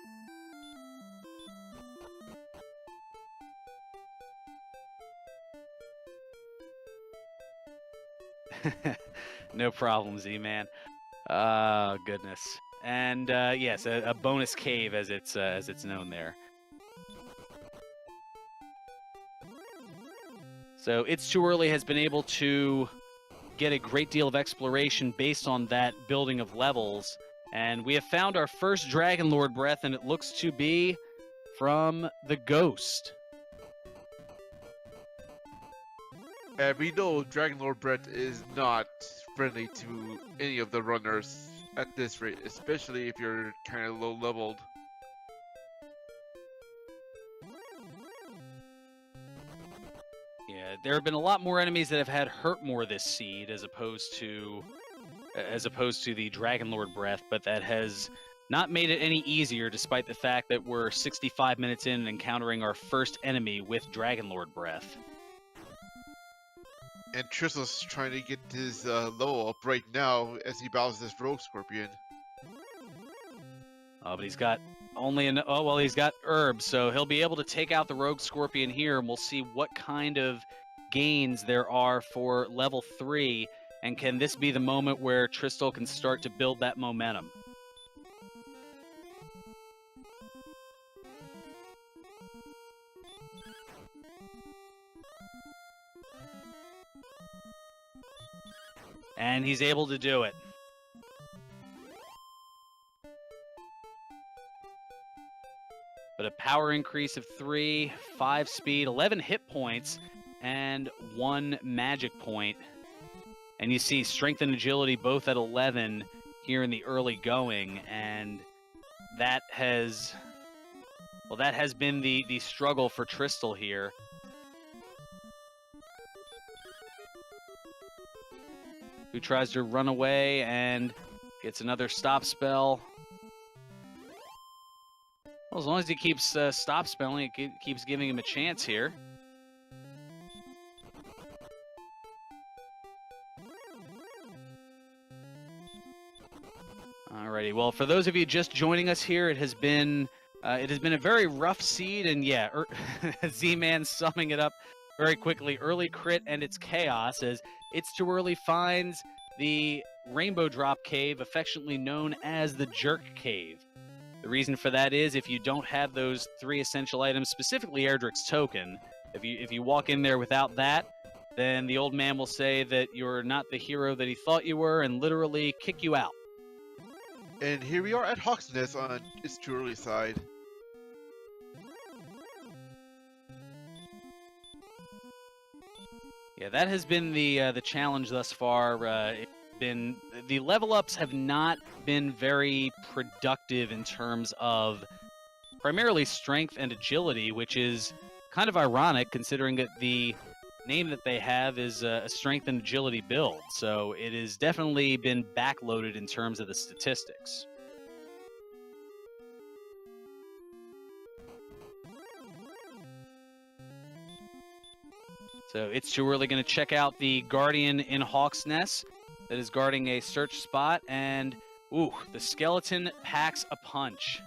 No problem, Z-Man. Oh, goodness. And yes, a bonus cave as it's known there. So It's Too Early has been able to get a great deal of exploration based on that building of levels. And we have found our first Dragon Lord breath, and it looks to be from the Ghost. And we know Dragon Lord Brett is not friendly to any of the runners at this rate, especially if you're kind of low leveled. Yeah, there have been a lot more enemies that have had hurt more this seed as opposed to the Dragon Lord breath, but that has not made it any easier despite the fact that we're 65 minutes in and encountering our first enemy with Dragon Lord breath. And Tristal's trying to get his level up right now as he battles this Rogue Scorpion. Oh, but he's got he's got herbs, so he'll be able to take out the Rogue Scorpion here, and we'll see what kind of gains there are for level 3, and can this be the moment where Tristal can start to build that momentum? And he's able to do it. But a power increase of 3, 5 speed, 11 hit points, and 1 magic point. And you see strength and agility both at 11 here in the early going, and that has been the struggle for Tristal here. Who tries to run away and gets another stop spell. Well, as long as he keeps stop spelling, it keeps giving him a chance here. Alrighty, well, for those of you just joining us here, it has been a very rough seed, and yeah, Z-Man summing it up very quickly. Early crit and it's chaos as It's Too Early finds the Rainbow Drop Cave, affectionately known as the Jerk Cave. The reason for that is if you don't have those 3 essential items, specifically Erdrick's token, if you walk in there without that, then the old man will say that you're not the hero that he thought you were and literally kick you out. And here we are at Hawk's Nest on It's Too Early side. Yeah, that has been the challenge thus far. The level ups have not been very productive in terms of primarily strength and agility, which is kind of ironic considering that the name that they have is a strength and agility build. So it has definitely been backloaded in terms of the statistics. So It's Too Early going to check out the Guardian in Hawk's Nest that is guarding a search spot, and ooh, the skeleton packs a punch.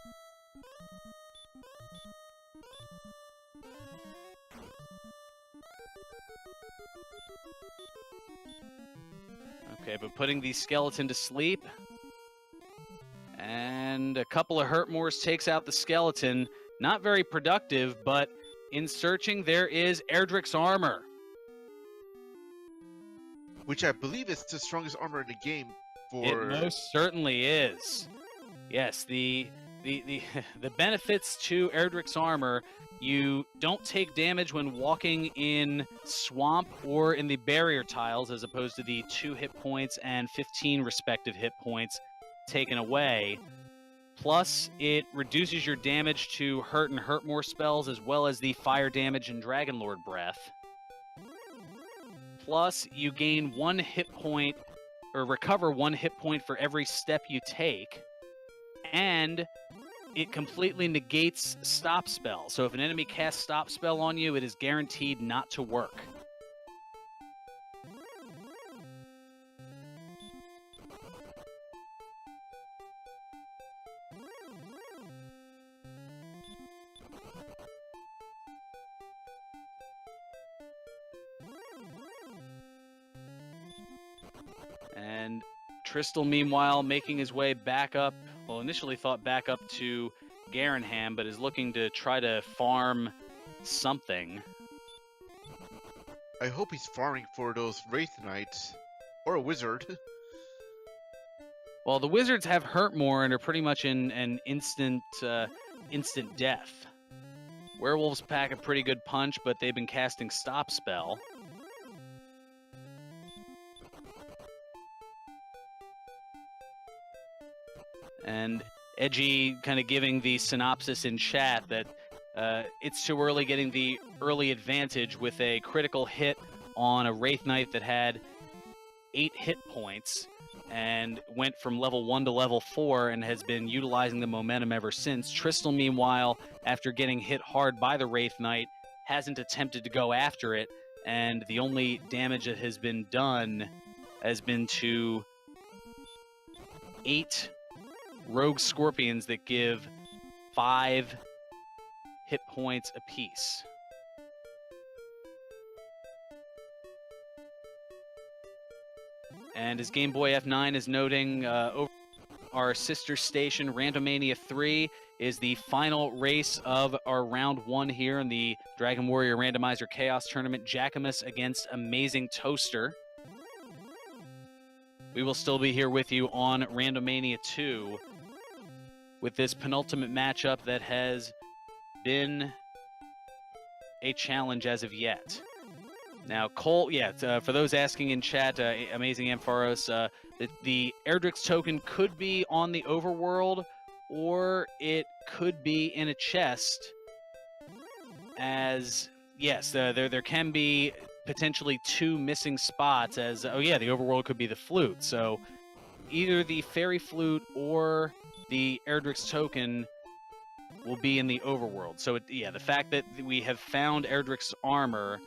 Okay, but putting the skeleton to sleep, and a couple of Hurtmores takes out the skeleton. Not very productive, but in searching, there is Erdrick's armor. Which I believe is the strongest armor in the game for... It most certainly is. Yes, the benefits to Erdrick's armor, you don't take damage when walking in swamp or in the barrier tiles, as opposed to the 2 hit points and 15 respective hit points taken away. Plus, it reduces your damage to hurt and hurt more spells, as well as the fire damage and Dragon Lord breath. Plus, you gain 1 hit point, or recover 1 hit point for every step you take. And it completely negates stop spell. So if an enemy casts stop spell on you, it is guaranteed not to work. Tristal, meanwhile, making his way back up. Well, initially thought back up to Garen Ham, but is looking to try to farm something. I hope he's farming for those Wraith Knights. Or a wizard. Well, the wizards have hurt more and are pretty much in an instant death. Werewolves pack a pretty good punch, but they've been casting Stop Spell. And Edgy kind of giving the synopsis in chat that it's too early, getting the early advantage with a critical hit on a Wraith Knight that had 8 hit points and went from level 1 to level 4 and has been utilizing the momentum ever since. Tristal, meanwhile, after getting hit hard by the Wraith Knight, hasn't attempted to go after it, and the only damage that has been done has been to 8 rogue scorpions that give 5 hit points apiece. And as Game Boy F9 is noting, over our sister station, Randomania 3 is the final race of our round 1 here in the Dragon Warrior Randomizer Chaos Tournament. Jackamus against Amazing Toaster. We will still be here with you on Randomania 2 with this penultimate matchup that has been a challenge as of yet. Now, Cole, for those asking in chat, Amazing Ampharos, the Erdrick's token could be on the overworld, or it could be in a chest, as, yes, there can be potentially 2 missing spots, as, oh yeah, the overworld could be the flute, so either the fairy flute or the Erdrick's token will be in the overworld. So, the fact that we have found Erdrick's armor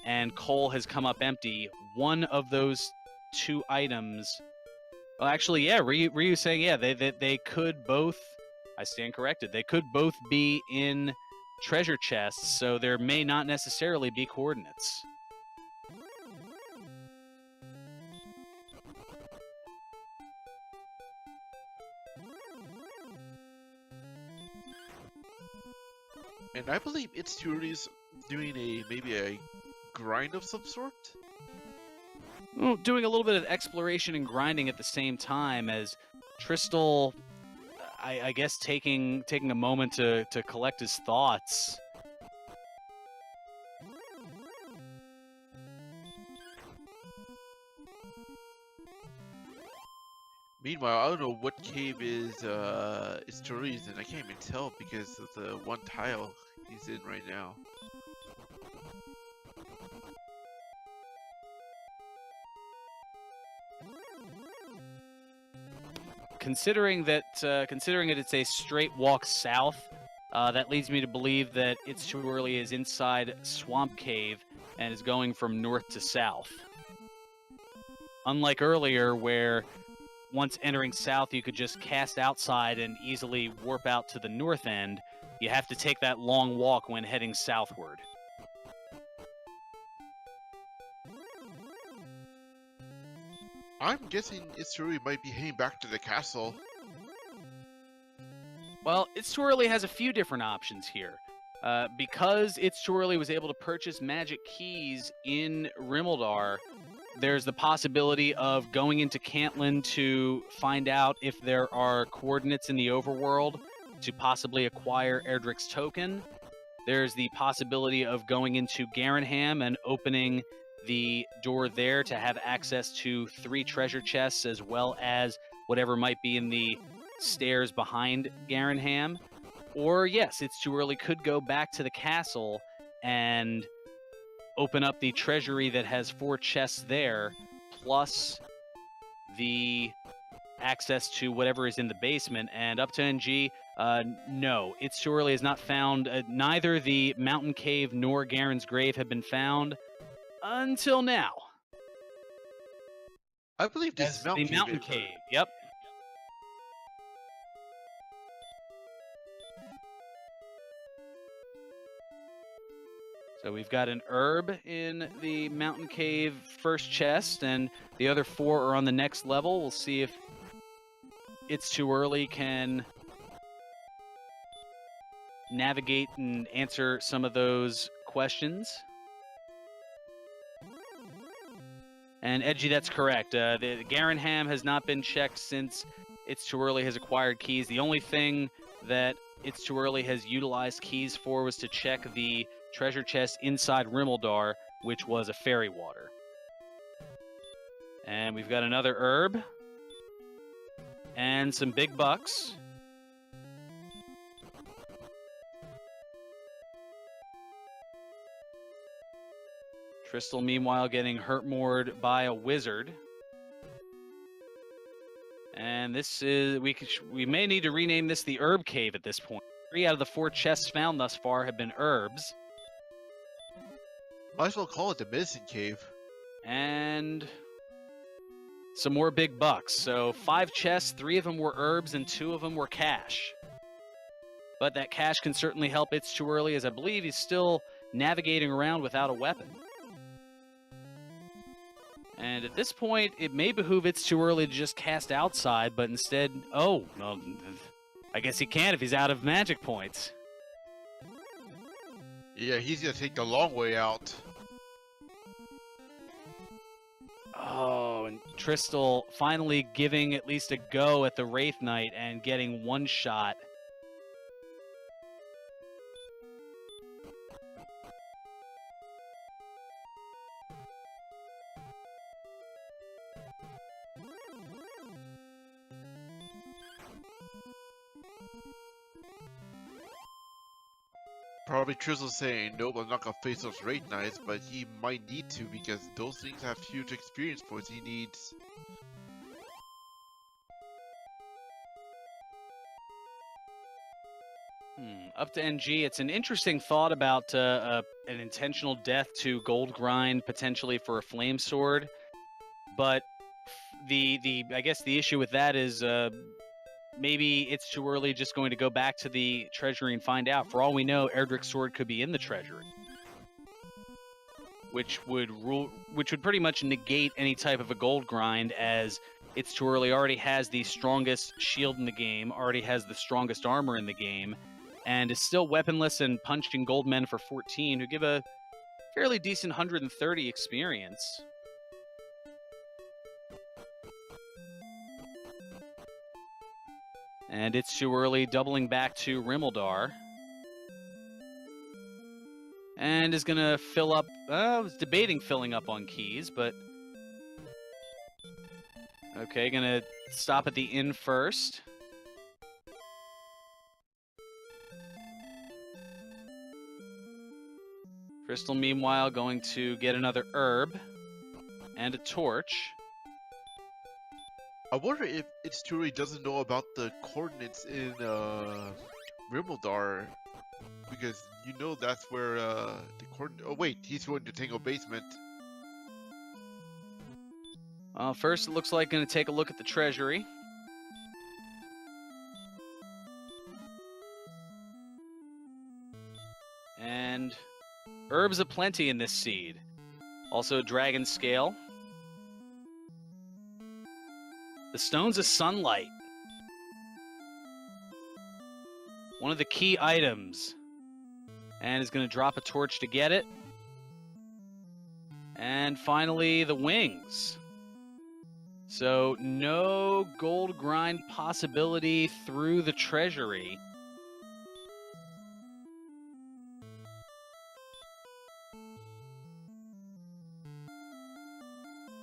and Cole has come up empty, one of those 2 items... Well, actually, yeah, Ryu saying, yeah, they could both... I stand corrected. They could both be in treasure chests, so there may not necessarily be coordinates. And I believe ItsToEarly's doing maybe a grind of some sort? Well, doing a little bit of exploration and grinding at the same time, as Tristal, I guess, taking a moment to collect his thoughts. Meanwhile, I don't know what cave is ItsToEarly's in. I can't even tell because of the one tile he's in right now. Considering that it's a straight walk south, that leads me to believe that ItsToEarly is inside Swamp Cave and is going from north to south. Unlike earlier, where once entering south, you could just cast outside and easily warp out to the north end, you have to take that long walk when heading southward. I'm guessing ItsToEarly might be heading back to the castle. Well, ItsToEarly has a few different options here. Because ItsToEarly was able to purchase magic keys in Rimmildar, there's the possibility of going into Cantlin to find out if there are coordinates in the overworld to possibly acquire Erdrick's token. There's the possibility of going into Garen Ham and opening the door there to have access to 3 treasure chests, as well as whatever might be in the stairs behind Garen Ham. Or, yes, ItsToEarly could go back to the castle and open up the treasury that has 4 chests there, plus the access to whatever is in the basement. And up to NG, no, ItsToEarly has not found, neither the mountain cave nor Garen's grave have been found until now. I believe this is the mountain cave. Yep. So we've got an herb in the Mountain Cave first chest, and the other 4 are on the next level. We'll see if ItsToEarly can navigate and answer some of those questions. And Edgy, that's correct. The Garen Ham has not been checked since ItsToEarly has acquired keys. The only thing that ItsToEarly has utilized keys for was to check the treasure chest inside Rimmildar, which was a fairy water. And we've got another herb. And some big bucks. Tristal, meanwhile, getting hurt-moored by a wizard. And this is... We may need to rename this the Herb Cave at this point. 3 out of the 4 chests found thus far have been herbs. Might as well call it the Medicine Cave. And some more big bucks. So 5 chests, 3 of them were herbs, and 2 of them were cash. But that cash can certainly help ItsToEarly, as I believe he's still navigating around without a weapon. And at this point, it may behoove ItsToEarly to just cast outside, but instead... Oh, no, I guess he can if he's out of magic points. Yeah, he's gonna take the long way out. Oh, and Tristal finally giving at least a go at the Wraith Knight and getting 1 shot. Probably Tristal's saying, nope, I'm not gonna face those Wraith Knights, but he might need to because those things have huge experience points he needs. Up to NG, it's an interesting thought about an intentional death to gold grind, potentially for a flame sword. But I guess the issue with that is maybe ItsToEarly just going to go back to the treasury and find out. For all we know, Erdrick's sword could be in the treasury, which would pretty much negate any type of a gold grind, as ItsToEarly already has the strongest shield in the game, already has the strongest armor in the game, and is still weaponless and punching gold men for 14, who give a fairly decent 130 experience. And ItsToEarly doubling back to Rimmildar. And is going to fill up... I was debating filling up on keys, but... Okay, going to stop at the inn first. Tristal, meanwhile, going to get another herb and a torch. I wonder if ItsToEarly doesn't know about the coordinates in Rimmildar, because you know that's where the coordinate... Oh wait, he's going to Tangle Basement. First, it looks like going to take a look at the treasury. And herbs aplenty in this seed. Also, dragon scale. The stones of sunlight. One of the key items. And is going to drop a torch to get it. And finally, the wings. So, no gold grind possibility through the treasury.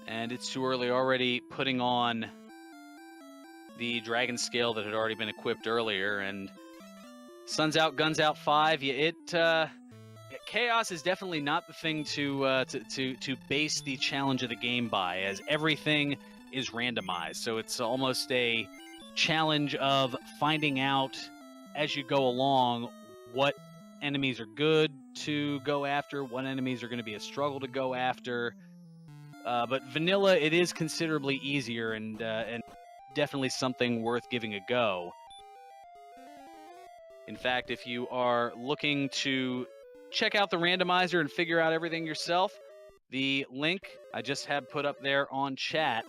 And ItsToEarly already putting on the dragon scale that had already been equipped earlier. And Sun's out, guns out 5. Chaos is definitely not the thing to base the challenge of the game by, as everything is randomized. So it's almost a challenge of finding out as you go along what enemies are good to go after, what enemies are going to be a struggle to go after. But vanilla, it is considerably easier and definitely something worth giving a go. In fact, if you are looking to check out the randomizer and figure out everything yourself, the link I just have put up there on chat.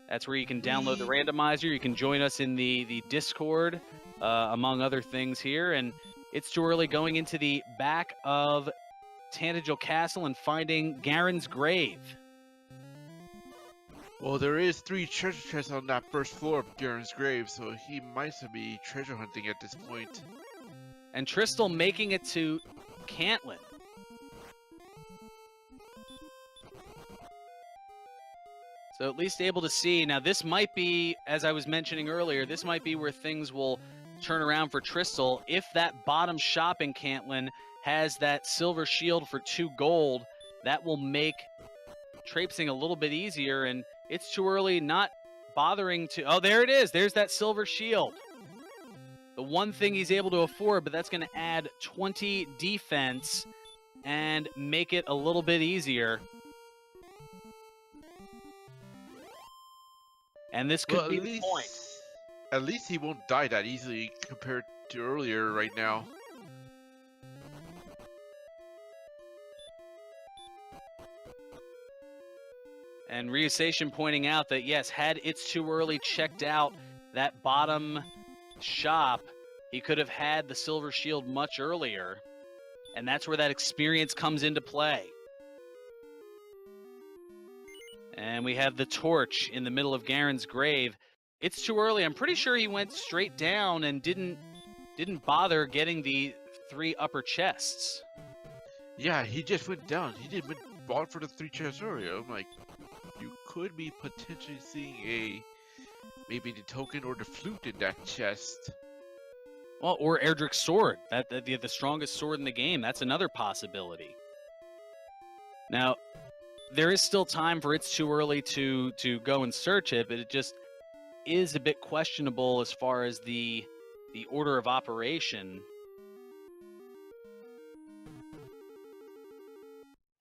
That's where you can download the randomizer. You can join us in the Discord, among other things here. And it's too early going into the back of Tanager Castle and finding Garen's grave. Well, there is 3 treasure chests on that first floor of Garen's grave, so he might be treasure hunting at this point. And Tristal making it to Cantlin. So at least able to see. Now this might be, as I was mentioning earlier, this might be where things will turn around for Tristal. If that bottom shop in Cantlin has that silver shield for 2 gold, that will make traipsing a little bit easier. And it's too early, not bothering to... Oh, there it is. There's that silver shield. The one thing he's able to afford, but that's going to add 20 defense and make it a little bit easier. And this could be the point. At least he won't die that easily compared to earlier right now. And Ryusation pointing out that, yes, had It's Too Early checked out that bottom shop, he could have had the silver shield much earlier. And that's where that experience comes into play. And we have the torch in the middle of Garen's grave. It's too early. I'm pretty sure he went straight down and didn't bother getting the 3 upper chests. Yeah, he just went down. He didn't bought for the 3 chests earlier. I'm like, you could be potentially seeing maybe the token or the flute in that chest. Well, or Erdrick's sword. The strongest sword in the game. That's another possibility. Now, there is still time for It's Too Early to go and search it, but it just is a bit questionable as far as the order of operation.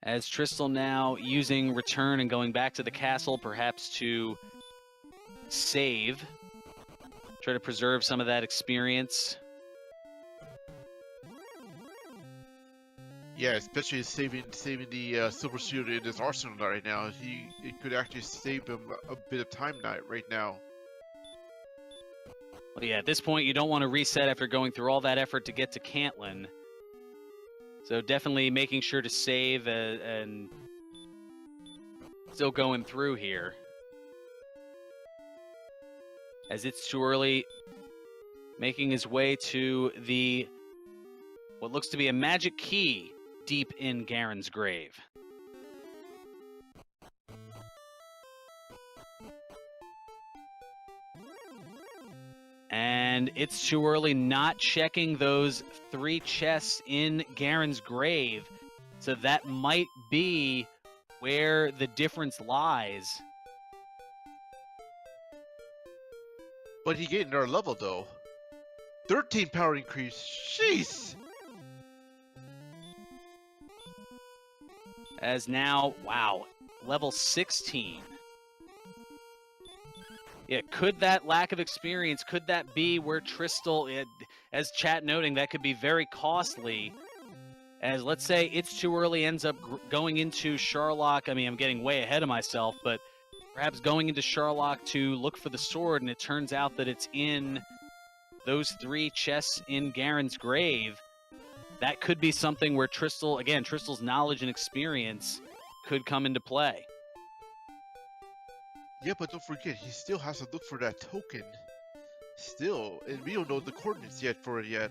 As Tristal now using return and going back to the castle, perhaps to save, try to preserve some of that experience. Yeah, especially saving the silver shield in his arsenal right now. It could actually save him a bit of time right now. Well, yeah, at this point you don't want to reset after going through all that effort to get to Cantlin. So definitely making sure to save and still going through here. As It's Too Early making his way to what looks to be a magic key deep in Garen's grave. And It's Too Early not checking those 3 chests in Garen's grave. So that might be where the difference lies. But he getting another level though. 13 power increase. Jeez. As now, wow, level 16. Yeah, could that lack of experience, could that be where Tristal, as chat noting, that could be very costly. As let's say It's Too Early ends up going into Sharlock. I mean, I'm getting way ahead of myself, but perhaps going into Sharlock to look for the sword, and it turns out that it's in those 3 chests in Garen's grave. That could be something where Tristal, again, Tristal's knowledge and experience could come into play. Yeah, but don't forget, he still has to look for that token. Still, and we don't know the coordinates yet for it yet.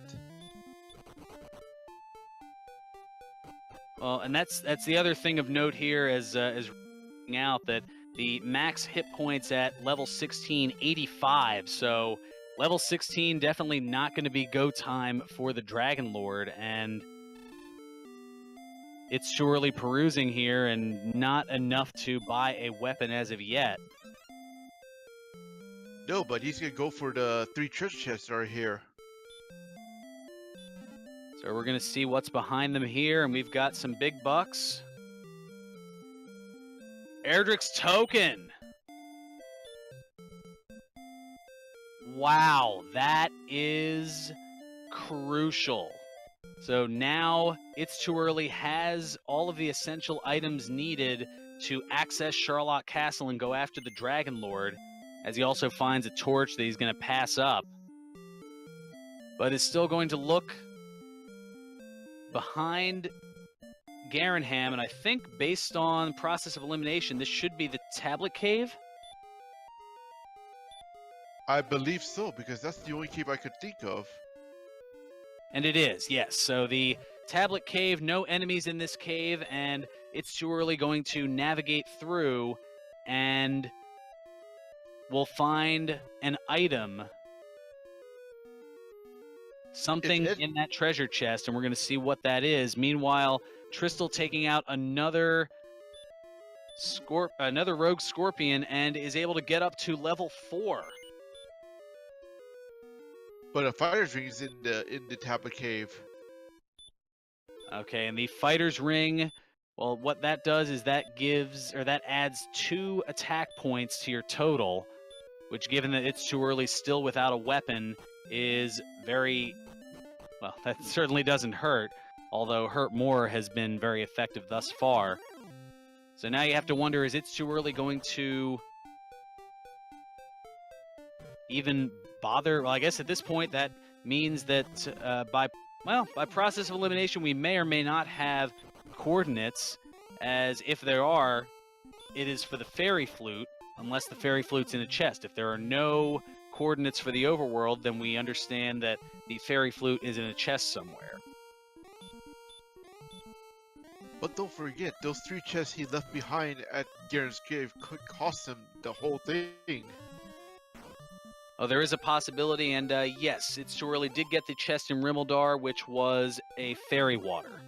Well, and that's the other thing of note here as out that the max hit points at level 16, 85. So level 16 definitely not going to be go time for the Dragon Lord, and It's Too Early perusing here and not enough to buy a weapon as of yet. No, but he's gonna go for the 3 treasure chests right here. So we're going to see what's behind them here, and we've got some big bucks. Erdrick's token. Wow, that is crucial. So now ItsToEarly has all of the essential items needed to access Charlotte Castle and go after the Dragon Lord, as he also finds a torch that he's going to pass up. But is still going to look behind Garen Ham, and I think based on process of elimination, this should be the Tablet Cave. I believe so, because that's the only cave I could think of. And it is, yes. So the Tablet Cave, no enemies in this cave, and ItsToEarly going to navigate through, and we'll find an item, something in that treasure chest, and we're going to see what that is. Meanwhile, Tristal taking out another rogue scorpion and is able to get up to level 4. But a fighter's ring is in the Tablet Cave. Okay, and the fighter's ring, well, what that does is that adds 2 attack points to your total, which, given that ItsToEarly still without a weapon, is very, well, that certainly doesn't hurt, although Hurt More has been very effective thus far. So now you have to wonder, is ItsToEarly going to even bother? Well, I guess at this point that means that by process of elimination, we may or may not have coordinates, as if there are, it is for the Fairy Flute, unless the Fairy Flute's in a chest. If there are no coordinates for the overworld, then we understand that the Fairy Flute is in a chest somewhere. But don't forget, those 3 chests he left behind at Garen's grave could cost him the whole thing. Oh, there is a possibility, and yes, ItsToEarly did get the chest in Rimmeldar, which was a fairy water.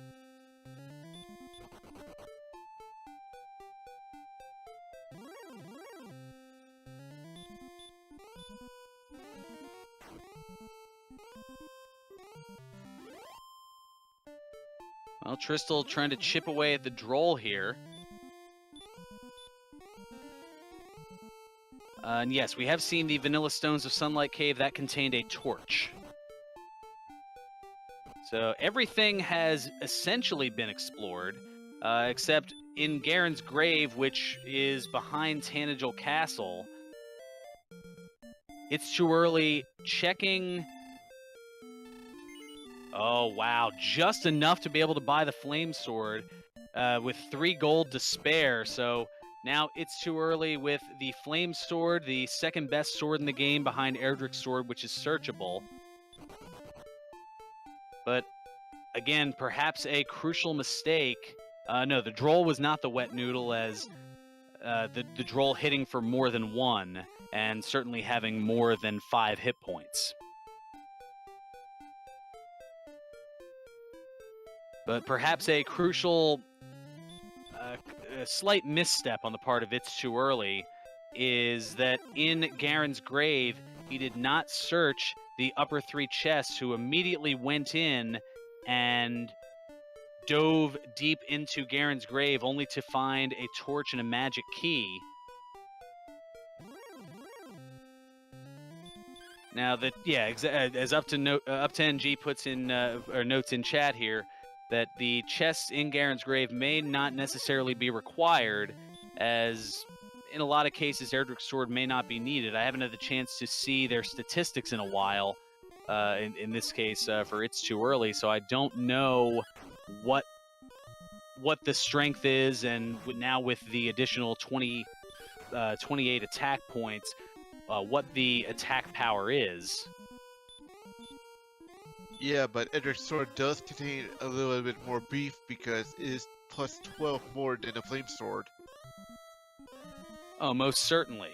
Well, Tristal trying to chip away at the Droll here. And yes, we have seen the Vanilla Stones of Sunlight Cave. That contained a torch. So everything has essentially been explored, except in Garen's grave, which is behind Tanagel Castle. ItsToEarly checking. Oh, wow. Just enough to be able to buy the Flame Sword with 3 gold to spare. So now ItsToEarly with the Flame Sword, the second best sword in the game behind Erdrick's Sword, which is searchable. But again, perhaps a crucial mistake. No, the Droll was not the wet noodle, as the Droll hitting for more than 1 and certainly having more than 5 hit points. But perhaps a crucial, a slight misstep on the part of ItsToEarly is that in Garen's grave, he did not search the upper 3 chests, who immediately went in and dove deep into Garen's grave, only to find a torch and a magic key. Now that, yeah, as up to NG puts in or notes in chat here, that the chests in Garen's grave may not necessarily be required, as in a lot of cases Erdrick's Sword may not be needed. I haven't had the chance to see their statistics in a while, in this case for ItsToEarly, so I don't know what the strength is, and now with the additional 28 attack points, what the attack power is. Yeah, but Erdrick's Sword does contain a little bit more beef because it is plus 12 more than a Flame Sword. Oh, most certainly.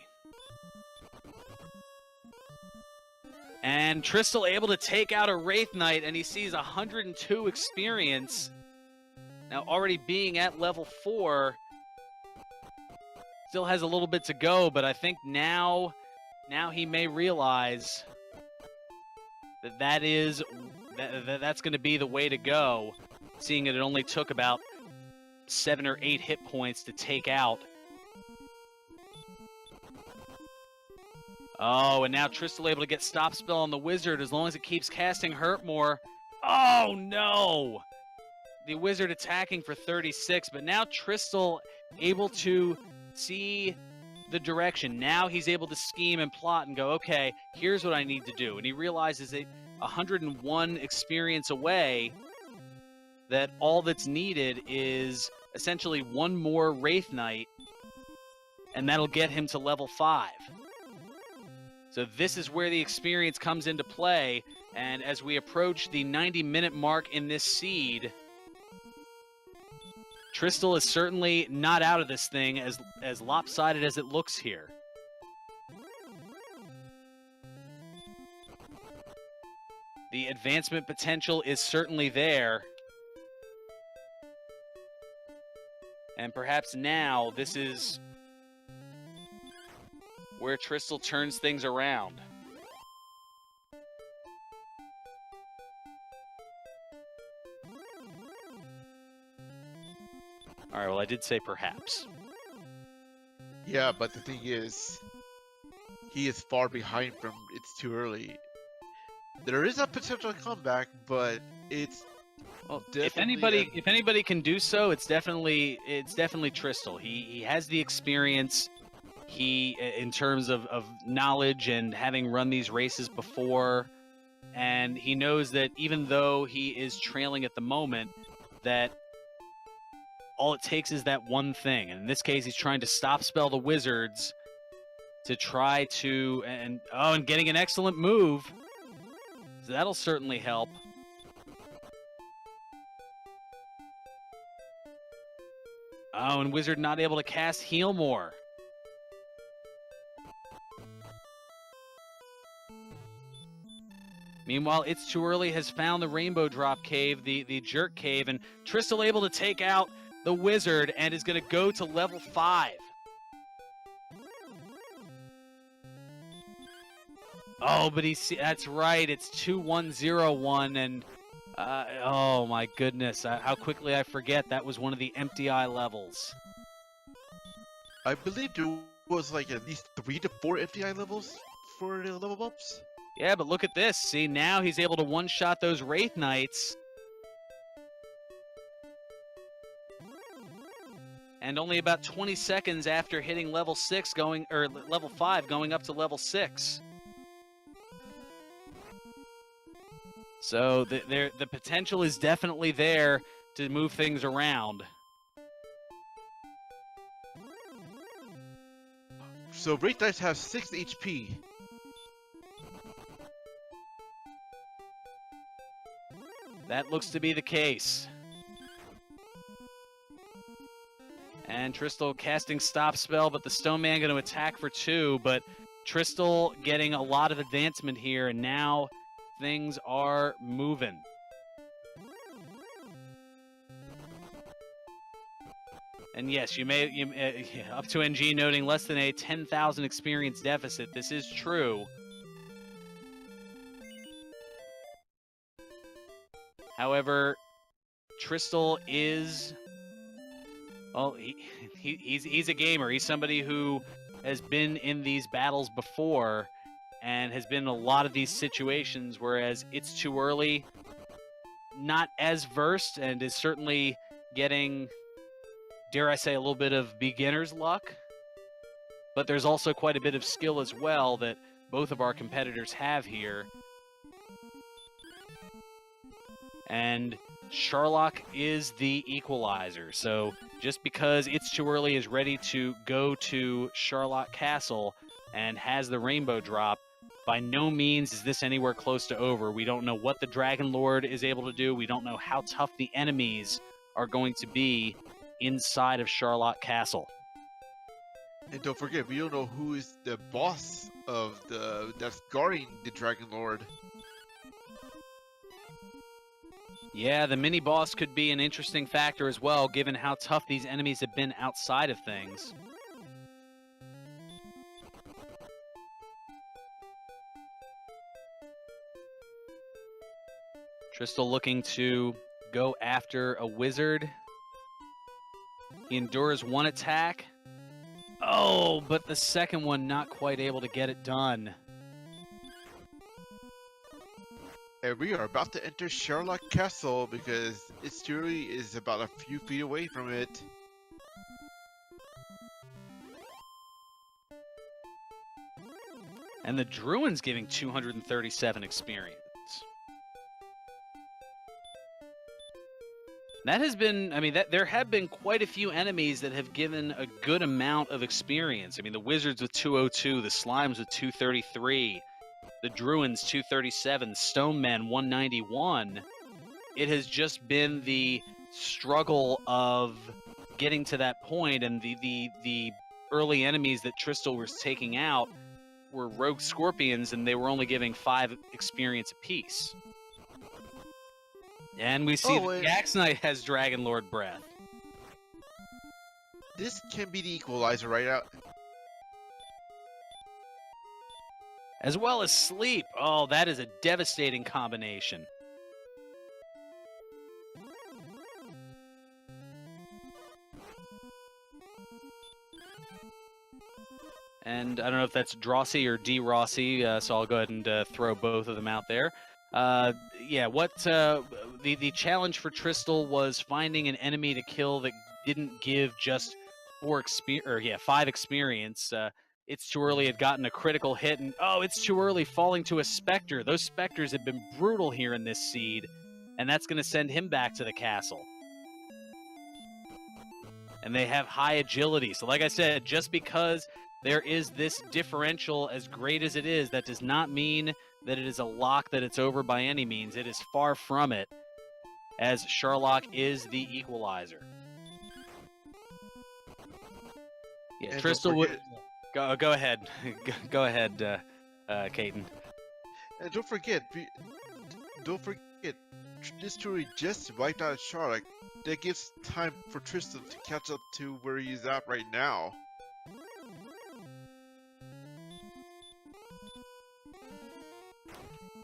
And Tristal able to take out a Wraith Knight, and he sees 102 experience. Now, already being at level 4, still has a little bit to go, but I think now he may realize that's going to be the way to go, seeing that it only took about 7 or 8 hit points to take out. Oh, and now Tristal able to get Stop Spell on the Wizard as long as it keeps casting Hurt More. Oh, no! The wizard attacking for 36, but now Tristal able to see the direction. Now he's able to scheme and plot and go, okay, here's what I need to do. And he realizes that 101 experience away, that all that's needed is essentially one more Wraith Knight, and that'll get him to level 5. So this is where the experience comes into play, and as we approach the 90-minute mark in this seed, Tristal is certainly not out of this thing, as lopsided as it looks here. The advancement potential is certainly there. And perhaps now this is where Tristal turns things around. All right, well, I did say perhaps. Yeah, but the thing is, he is far behind from It's Too Early. There is a potential comeback, but it's if anybody can do so, it's definitely Tristal. He has the experience. He, in terms of knowledge and having run these races before, and he knows that even though he is trailing at the moment, that all it takes is that one thing. And in this case, he's trying to stop spell the wizards to try to and getting an excellent move. So that'll certainly help. Oh, and wizard not able to cast heal more. Meanwhile, It's Too Early has found the Rainbow Drop Cave, the Jerk Cave, and Tristal able to take out the wizard and is going to go to level 5. Oh, but that's right, it's 2101, and oh my goodness, how quickly I forget that was one of the empty eye levels. I believe there was like at least 3 to 4 empty eye levels for the level ups. Yeah, but look at this. See, now he's able to one-shot those Wraith Knights. And only about 20 seconds after hitting level 5 going up to level 6. So the potential is definitely there to move things around. So Wraith Knights have 6 HP. That looks to be the case. And Tristal casting Stop Spell, but the Stone Man going to attack for 2, but Tristal getting a lot of advancement here, and now things are moving. And yes, you may up to NG noting less than a 10,000 experience deficit. This is true. However, Tristal is, well, he's a gamer. He's somebody who has been in these battles before and has been in a lot of these situations, whereas It's Too Early, not as versed, and is certainly getting, dare I say, a little bit of beginner's luck. But there's also quite a bit of skill as well that both of our competitors have here. And Sherlock is the equalizer. So just because It's Too Early is ready to go to Sherlock Castle and has the Rainbow Drop, by no means is this anywhere close to over. We don't know what the Dragon Lord is able to do. We don't know how tough the enemies are going to be inside of Sherlock Castle. And don't forget, we don't know who is the boss of that's guarding the Dragon Lord. Yeah, the mini-boss could be an interesting factor as well, given how tough these enemies have been outside of things. Tristal looking to go after a wizard. He endures one attack. Oh, but the second one not quite able to get it done. And we are about to enter Sherlock Castle because ItsToEarly is about a few feet away from it. And the Druin's giving 237 experience. That has been, I mean, there have been quite a few enemies that have given a good amount of experience. I mean, the Wizards with 202, the Slimes with 233, the Druins 237, Stonemen 191. It has just been the struggle of getting to that point, and the early enemies that Tristal was taking out were rogue scorpions, and they were only giving 5 experience apiece. And we see that Gax Knight has Dragon Lord Breath. This can be the equalizer right out. As well as Sleep. Oh, that is a devastating combination. And I don't know if that's Drossi or D. Rossi, so I'll go ahead and throw both of them out there. Yeah, what the challenge for Tristal was finding an enemy to kill that didn't give just 5 experience. ItsToEarly had gotten a critical hit, and ItsToEarly falling to a Spectre. Those Spectres have been brutal here in this seed, and that's going to send him back to the castle. And they have high agility. So like I said, just because there is this differential as great as it is, that does not mean that it is a lock that it's over by any means. It is far from it, as Sherlock is the equalizer. Yeah, And Tristal would... Go ahead. Go ahead, Caden. And don't forget, ItsToEarly just wiped out Sherlock. That gives time for Tristal to catch up to where he's at right now.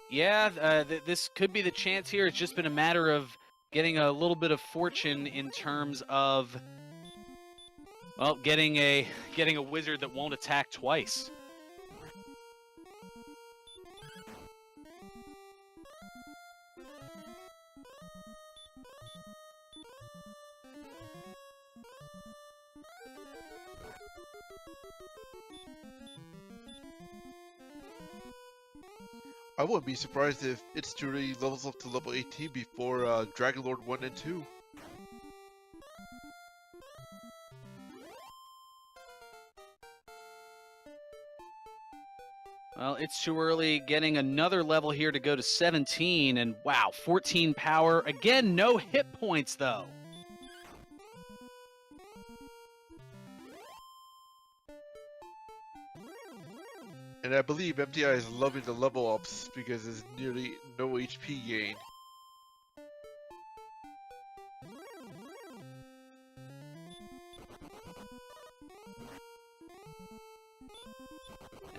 Yeah, this could be the chance here. It's just been a matter of getting a little bit of fortune in terms of, well, getting a wizard that won't attack twice. I wouldn't be surprised if ItsToEarly levels up to level 18 before Dragon Lord 1 and 2. Well, ItsToEarly getting another level here to go to 17, and wow, 14 power. Again, no hit points, though. And I believe MTI is loving the level ups because there's nearly no HP gain.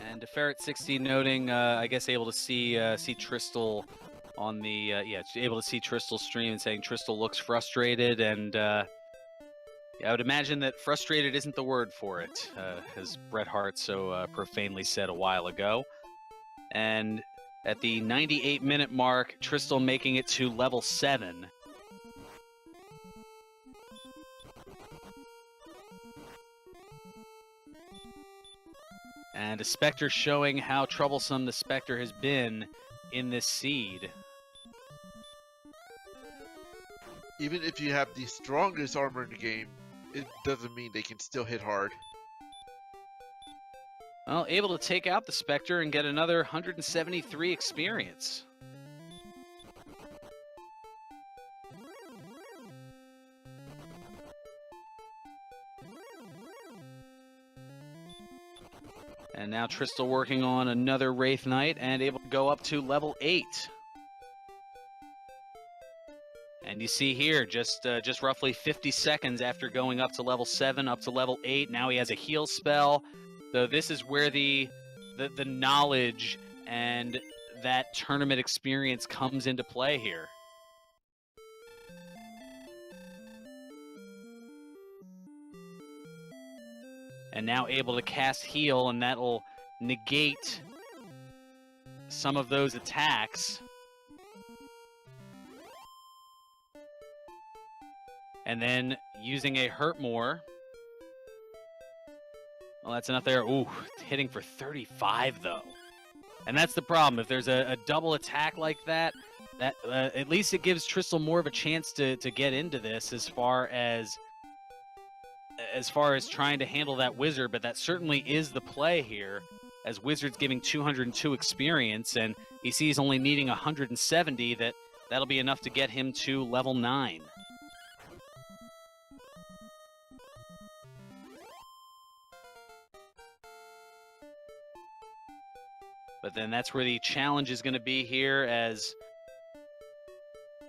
And Ferret60 noting, I guess, able to see Tristal on the able to see Tristal's stream and saying Tristal looks frustrated, and yeah, I would imagine that frustrated isn't the word for it, as Bret Hart so profanely said a while ago. And at the 98-minute mark, Tristal making it to level 7. And a Spectre showing how troublesome the Spectre has been in this seed. Even if you have the strongest armor in the game, it doesn't mean they can still hit hard. Well, able to take out the Spectre and get another 173 experience. And now Tristal working on another Wraith Knight and able to go up to level 8. And you see here, just roughly 50 seconds after going up to level 7, up to level 8, now he has a heal spell. So this is where the knowledge and that tournament experience comes into play here. And now able to cast heal, and that'll negate some of those attacks. And then using a Hurt More. Well, that's enough there. Ooh, hitting for 35, though. And that's the problem. If there's a double attack like that, at least it gives Tristal more of a chance to get into this as far as trying to handle that Wizard. But that certainly is the play here, as Wizard's giving 202 experience, and he sees only needing 170. That'll be enough to get him to level 9. But then that's where the challenge is going to be here, as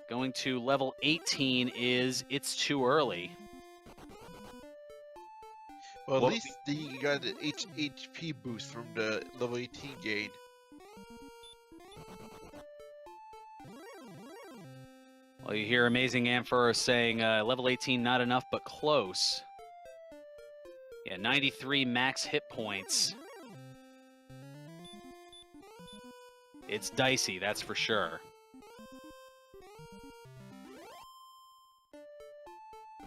going to level 18 is It's Too Early. Well, at least you got an HP boost from the level 18 gain. Well, you hear Amazing Amphora saying level 18 not enough, but close. Yeah, 93 max hit points. It's dicey, that's for sure.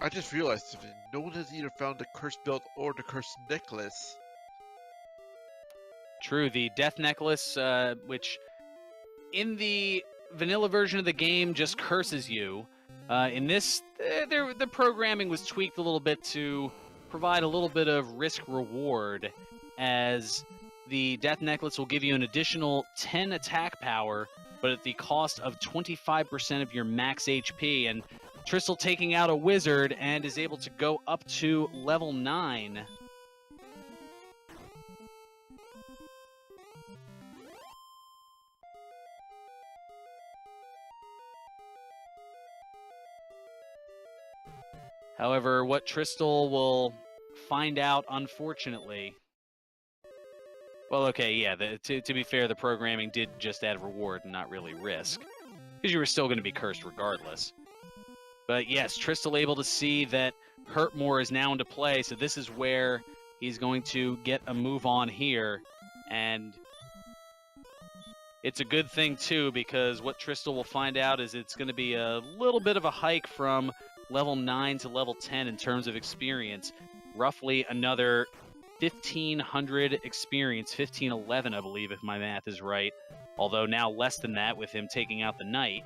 I just realized something. No one has either found the cursed belt or the cursed necklace. True, the Death Necklace, which in the vanilla version of the game just curses you. In this, the programming was tweaked a little bit to provide a little bit of risk-reward, as the Death Necklace will give you an additional 10 attack power, but at the cost of 25% of your max HP. And Tristal taking out a Wizard and is able to go up to level 9. However, what Tristal will find out, unfortunately... Well, okay, yeah, to be fair, the programming did just add reward and not really risk, because you were still going to be cursed regardless. But yes, Tristal able to see that Hurt More is now into play, so this is where he's going to get a move on here, and it's a good thing too, because what Tristal will find out is it's going to be a little bit of a hike from level 9 to level 10 in terms of experience, roughly another 1,500 experience, 1,511 I believe if my math is right, although now less than that with him taking out the Knight,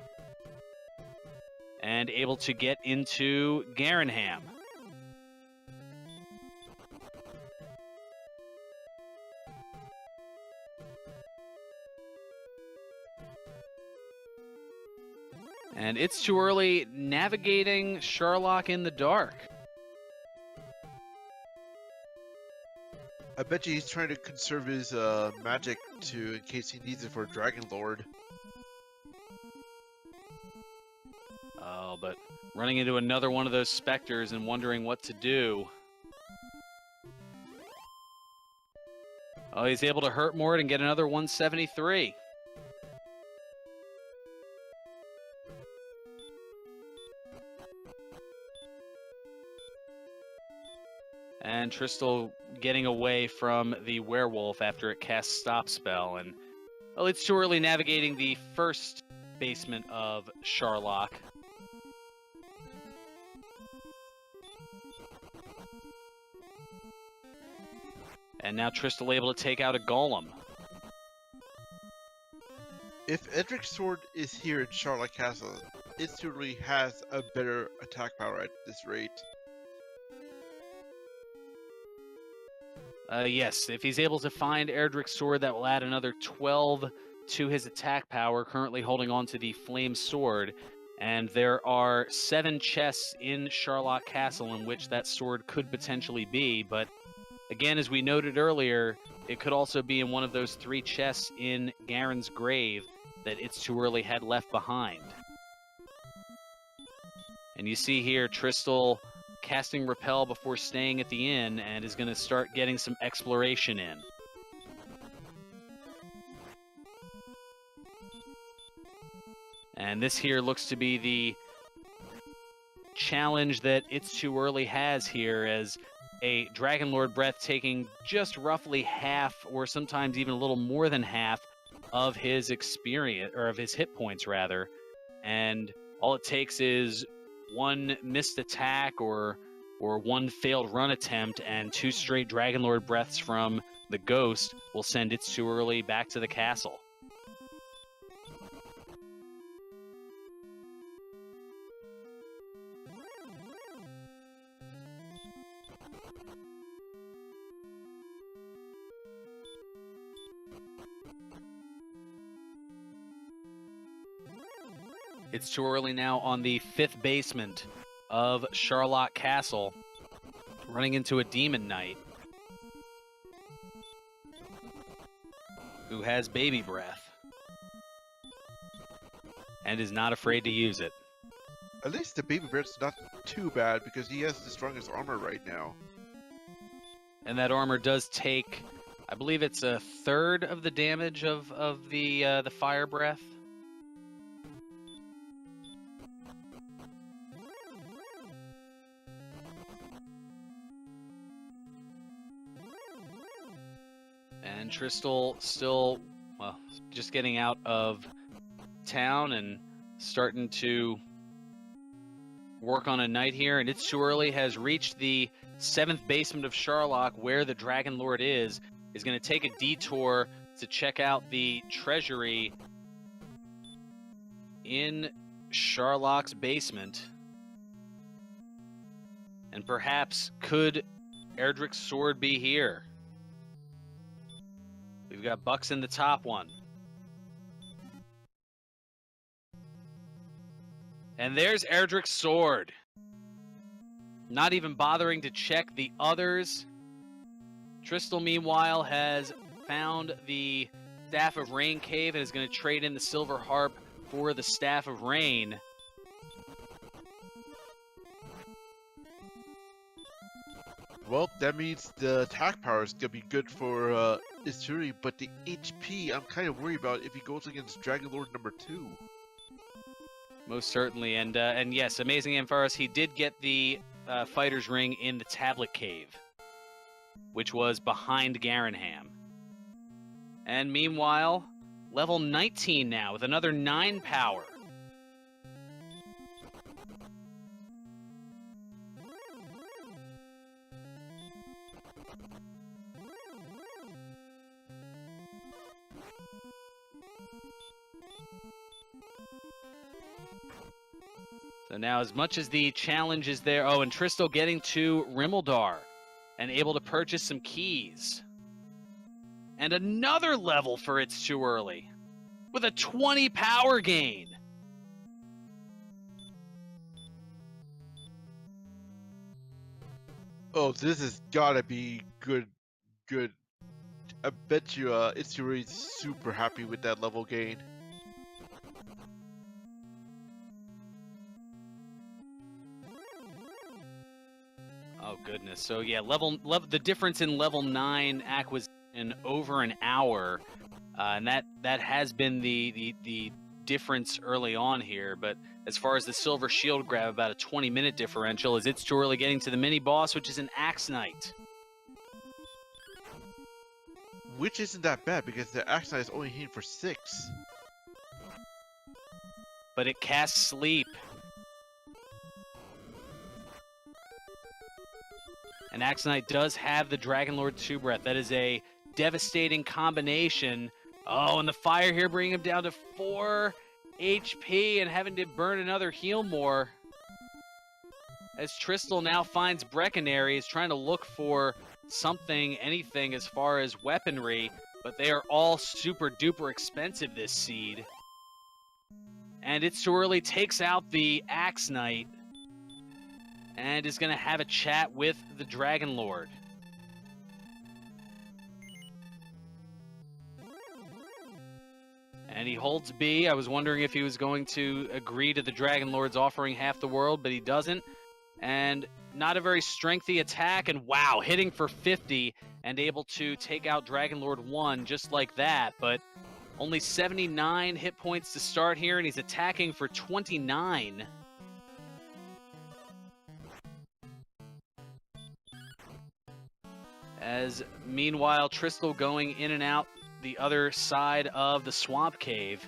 and able to get into Garen Ham. And It's Too Early navigating Sharlock in the dark. I bet you he's trying to conserve his magic in case he needs it for Dragon Lord. Oh, but running into another one of those specters and wondering what to do. Oh, he's able to hurt more and get another 173. And Tristal getting away from the werewolf after it casts Stop Spell. And well, It's Too Early navigating the first basement of Sharlock. And now Tristal able to take out a Golem. If Edric's sword is here in Sharlock Castle, It's Too Early has a better attack power at this rate. Yes, if he's able to find Erdrick's sword, that will add another 12 to his attack power, currently holding on to the Flame Sword. And there are 7 chests in Sharlock Castle in which that sword could potentially be. But again, as we noted earlier, it could also be in one of those 3 chests in Garen's grave that It's Too Early had left behind. And you see here, Tristal casting Repel before staying at the inn, and is going to start getting some exploration in. And this here looks to be the challenge that It's Too Early has here, as a Dragon Lord Breath taking just roughly half, or sometimes even a little more than half, of his experience, or of his hit points rather. And all it takes is one missed attack or one failed run attempt and 2 straight Dragonlord breaths from the Ghost will send ItsToEarly back to the castle. ItsToEarly now on the 5th basement of Charlotte Castle, running into a Demon Knight who has baby breath and is not afraid to use it. At least the baby breath's not too bad because he has the strongest armor right now. And that armor does take, I believe it's a third of the damage of the fire breath. And Tristal still, well, just getting out of town and starting to work on a night here. And ItsToEarly has reached the 7th basement of Charlotte, where the Dragonlord is going to take a detour to check out the treasury in Charlotte's basement. And perhaps could Erdrick's sword be here? We've got bucks in the top one. And there's Erdrick's sword. Not even bothering to check the others. Tristal, meanwhile, has found the Staff of Rain cave and is going to trade in the Silver Harp for the Staff of Rain. Well, that means the attack power is going to be good for ItsToEarly, but the HP, I'm kind of worried about if he goes against Dragonlord number 2. Most certainly, and yes, amazing Ampharos, he did get the fighter's ring in the Tablet Cave, which was behind Garen Ham. And meanwhile, level 19 now with another 9 power. So now, as much as the challenge is there, oh, and Tristal getting to Rimmildar and able to purchase some keys. And another level for ItsToEarly with a 20 power gain. Oh, this has gotta be good. I bet you ItsToEarly's super happy with that level gain. Oh goodness. So yeah, the difference in level 9 acquisition over an hour, and that has been the difference early on here. But as far as the silver shield grab, about a 20-minute differential, as ItsToEarly getting to the mini boss, which is an Axe Knight. Which isn't that bad because the Axe Knight is only hitting for 6. But it casts sleep. And Axe Knight does have the Dragonlord 2 breath. That is a devastating combination. Oh, and the fire here bringing him down to 4 HP and having to burn another heal more. As Tristal now finds Breckenary, is trying to look for something, anything as far as weaponry, but they are all super duper expensive this seed. And ItsToEarly takes out the Axe Knight and is going to have a chat with the Dragonlord. And he holds B. I was wondering if he was going to agree to the Dragonlord's offering half the world, but he doesn't. And not a very strengthy attack, and wow, hitting for 50 and able to take out Dragonlord 1 just like that, but only 79 hit points to start here, and he's attacking for 29. As meanwhile, Tristal going in and out the other side of the swamp cave.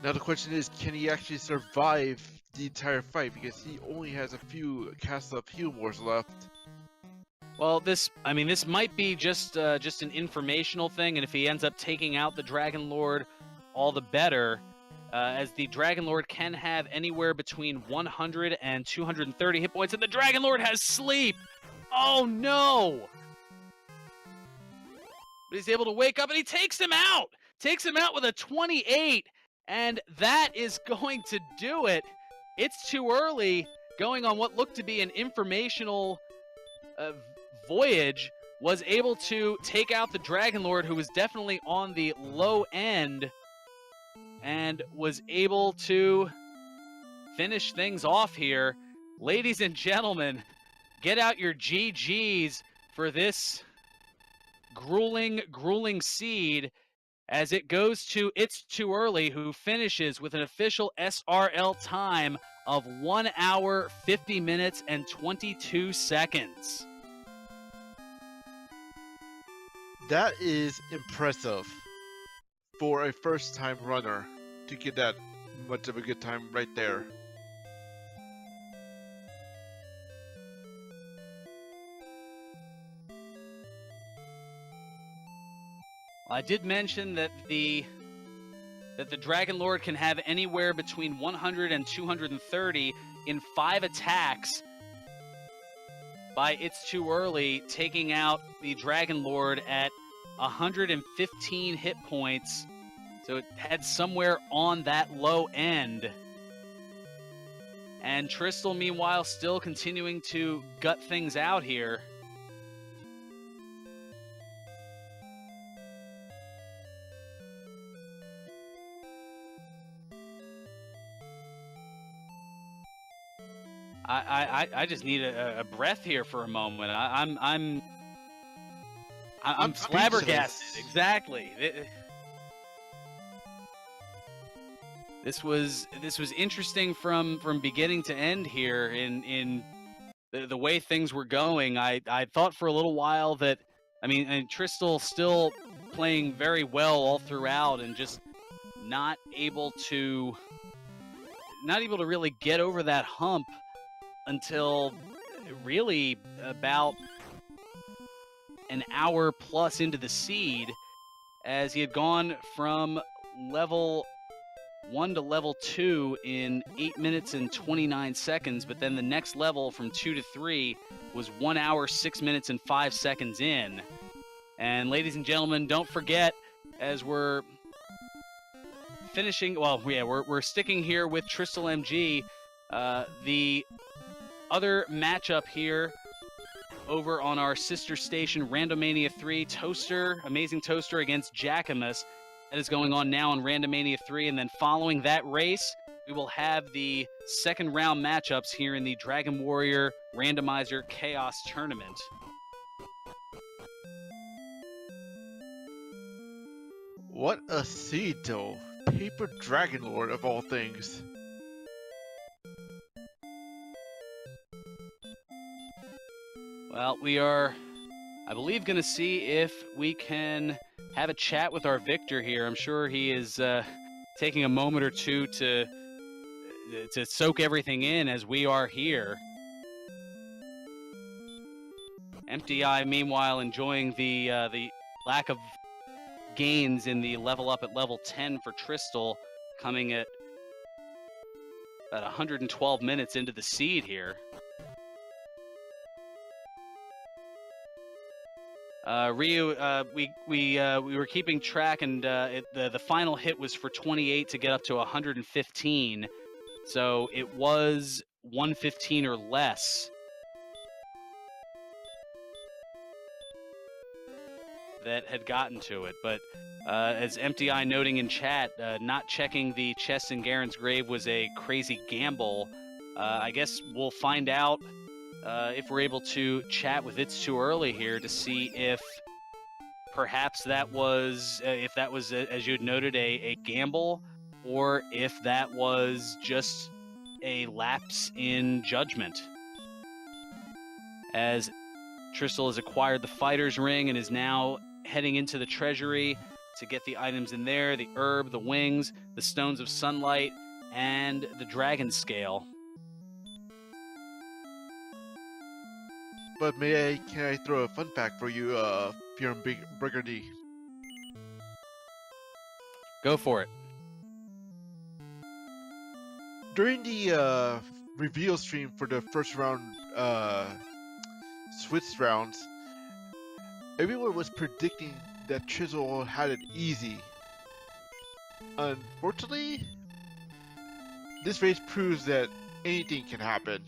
Now the question is, can he actually survive the entire fight because he only has a few Castle of Humors left. Well, this might be just an informational thing, and if he ends up taking out the Dragon Lord, all the better, as the Dragon Lord can have anywhere between 100 and 230 hit points, and the Dragon Lord has sleep! Oh no! But he's able to wake up, and he takes him out! Takes him out with a 28, and that is going to do it. It's Too Early, going on what looked to be an informational voyage, was able to take out the Dragon Lord, who was definitely on the low end, and was able to finish things off here. Ladies and gentlemen, get out your GGs for this grueling seed, as it goes to It's Too Early, who finishes with an official SRL time of 1 hour, 50 minutes, and 22 seconds. That is impressive for a first-time runner to get that much of a good time right there. I did mention that the Dragon Lord can have anywhere between 100 and 230 in 5 attacks by It's Too Early, taking out the Dragon Lord at 115 hit points. So it had somewhere on that low end. And Tristal, meanwhile, still continuing to gut things out here. I just need a breath here for a moment. I'm flabbergasted. Exactly. This was interesting from beginning to end here in the way things were going. I thought for a little while that, and Tristal still playing very well all throughout, and just not able to really get over that hump until really about an hour plus into the seed, as he had gone from level 1 to level 2 in 8 minutes and 29 seconds, but then the next level from 2 to 3 was 1 hour, 6 minutes, and 5 seconds in. And ladies and gentlemen, don't forget, as we're finishing, we're sticking here with TristalMTG, the other matchup here over on our sister station, Randomania 3, Amazing Toaster against Jackamus. That is going on now on Randomania 3, and then following that race, we will have the second round matchups here in the Dragon Warrior Randomizer Chaos Tournament. What a seed, though. Paper Dragon Lord of all things. Well, we are, I believe, going to see if we can have a chat with our victor here. I'm sure he is taking a moment or two to soak everything in, as we are here. Empty Eye, meanwhile, enjoying the lack of gains in the level up at level 10 for Tristal, coming at about 112 minutes into the seed here. Ryu, we were keeping track, and the final hit was for 28 to get up to 115, so it was 115 or less that had gotten to it. But as Empty Eye noting in chat, not checking the chest in Garen's grave was a crazy gamble. I guess we'll find out if we're able to chat with It's Too Early here to see if perhaps that was, as you had noted, a gamble, or if that was just a lapse in judgment. As Tristal has acquired the Fighter's Ring and is now heading into the treasury to get the items in there, the herb, the wings, the stones of sunlight, and the Dragon Scale. But can I throw a fun fact for you, Bjorn Burgundy? Go for it. During the reveal stream for the first round, Switch rounds, everyone was predicting that Tristal had it easy. Unfortunately, this race proves that anything can happen.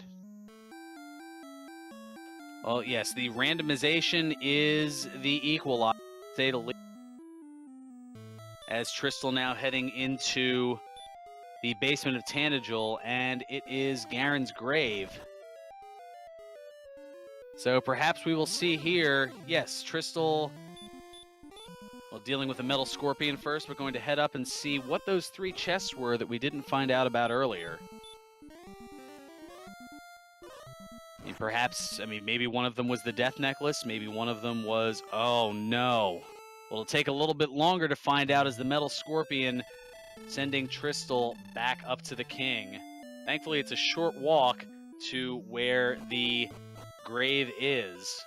Well, yes, the randomization is the equalizer, to say the least. As Tristal now heading into the basement of Tanager, and it is Garen's grave. So perhaps we will see here, yes, Tristal, well, dealing with a Metal Scorpion first, we're going to head up and see what those 3 chests were that we didn't find out about earlier. And perhaps, maybe one of them was the Death Necklace, maybe one of them was, oh no. Well, it'll take a little bit longer to find out as the Metal Scorpion sending Tristal back up to the King. Thankfully, it's a short walk to where the grave is.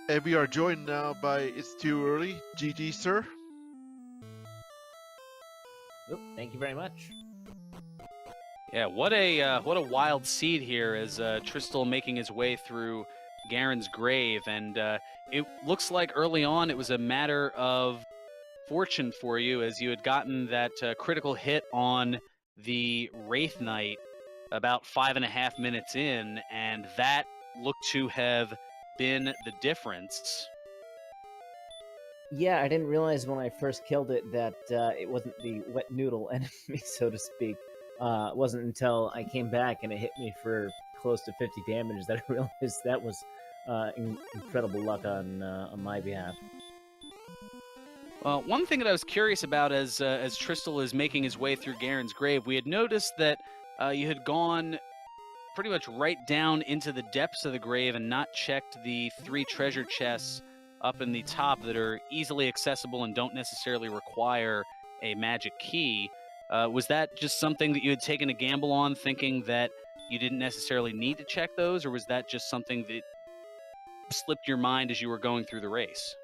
And we are joined now by ItsToEarly. GG, sir. Oop, thank you very much. Yeah, what a wild seed here as Tristal making his way through Garen's grave, and it looks like early on it was a matter of fortune for you as you had gotten that critical hit on the Wraith Knight about 5.5 minutes in, and that looked to have been the difference. Yeah, I didn't realize when I first killed it that it wasn't the wet noodle enemy, so to speak. It wasn't until I came back and it hit me for close to 50 damage that I realized that was incredible luck on my behalf. Well, one thing that I was curious about as Tristal is making his way through Garen's grave, we had noticed that you had gone pretty much right down into the depths of the grave and not checked the 3 treasure chests up in the top that are easily accessible and don't necessarily require a magic key. Was that just something that you had taken a gamble on, thinking that you didn't necessarily need to check those, or was that just something that slipped your mind as you were going through the race?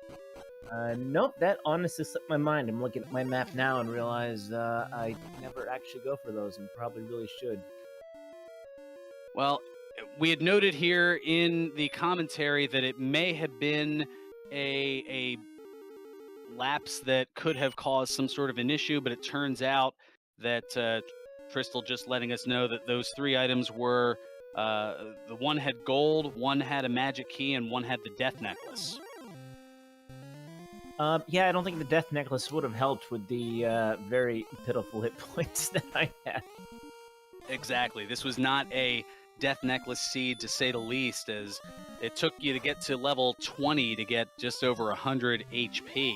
Nope, that honestly slipped my mind. I'm looking at my map now and realize I never actually go for those and probably really should. Well, we had noted here in the commentary that it may have been a lapse that could have caused some sort of an issue, but it turns out that Tristal just letting us know that those 3 items were, the one had gold, one had a magic key, and one had the Death Necklace. Yeah, I don't think the Death Necklace would have helped with the very pitiful hit points that I had. Exactly. This was not a Death Necklace seed, to say the least, as it took you to get to level 20 to get just over 100 HP.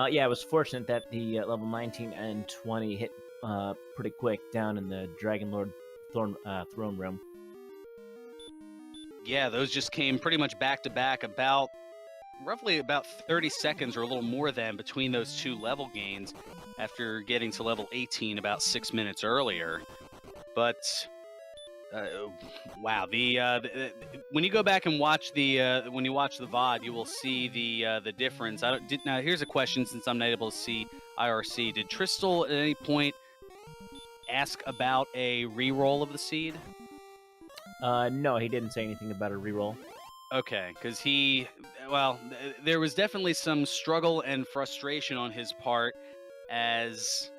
Yeah, I was fortunate that the level 19 and 20 hit pretty quick down in the Dragon Lord throne room. Yeah, those just came pretty much back to back, roughly about 30 seconds or a little more than between those 2 level gains after getting to level 18 about 6 minutes earlier. But wow, when you go back and watch the VOD, you will see the difference. Now here's a question, since I'm not able to see IRC. Did Tristal at any point ask about a reroll of the seed? No, he didn't say anything about a reroll. Okay, because there was definitely some struggle and frustration on his part as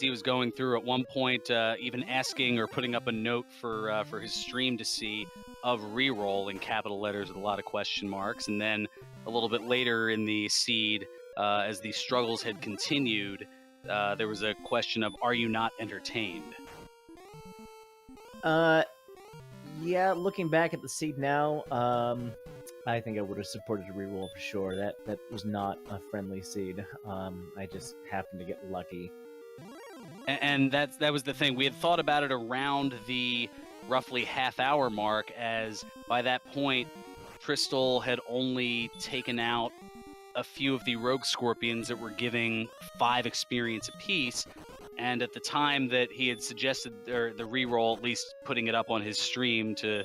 he was going through at one point, even asking or putting up a note for his stream to see of reroll in capital letters with a lot of question marks, and then a little bit later in the seed, as the struggles had continued, there was a question of, "Are you not entertained?" Yeah, looking back at the seed now, I think I would have supported a reroll for sure. That was not a friendly seed. I just happened to get lucky. And that was the thing. We had thought about it around the roughly half-hour mark, as by that point, Tristal had only taken out a few of the rogue scorpions that were giving 5 experience apiece, and at the time that he had suggested the reroll, at least putting it up on his stream to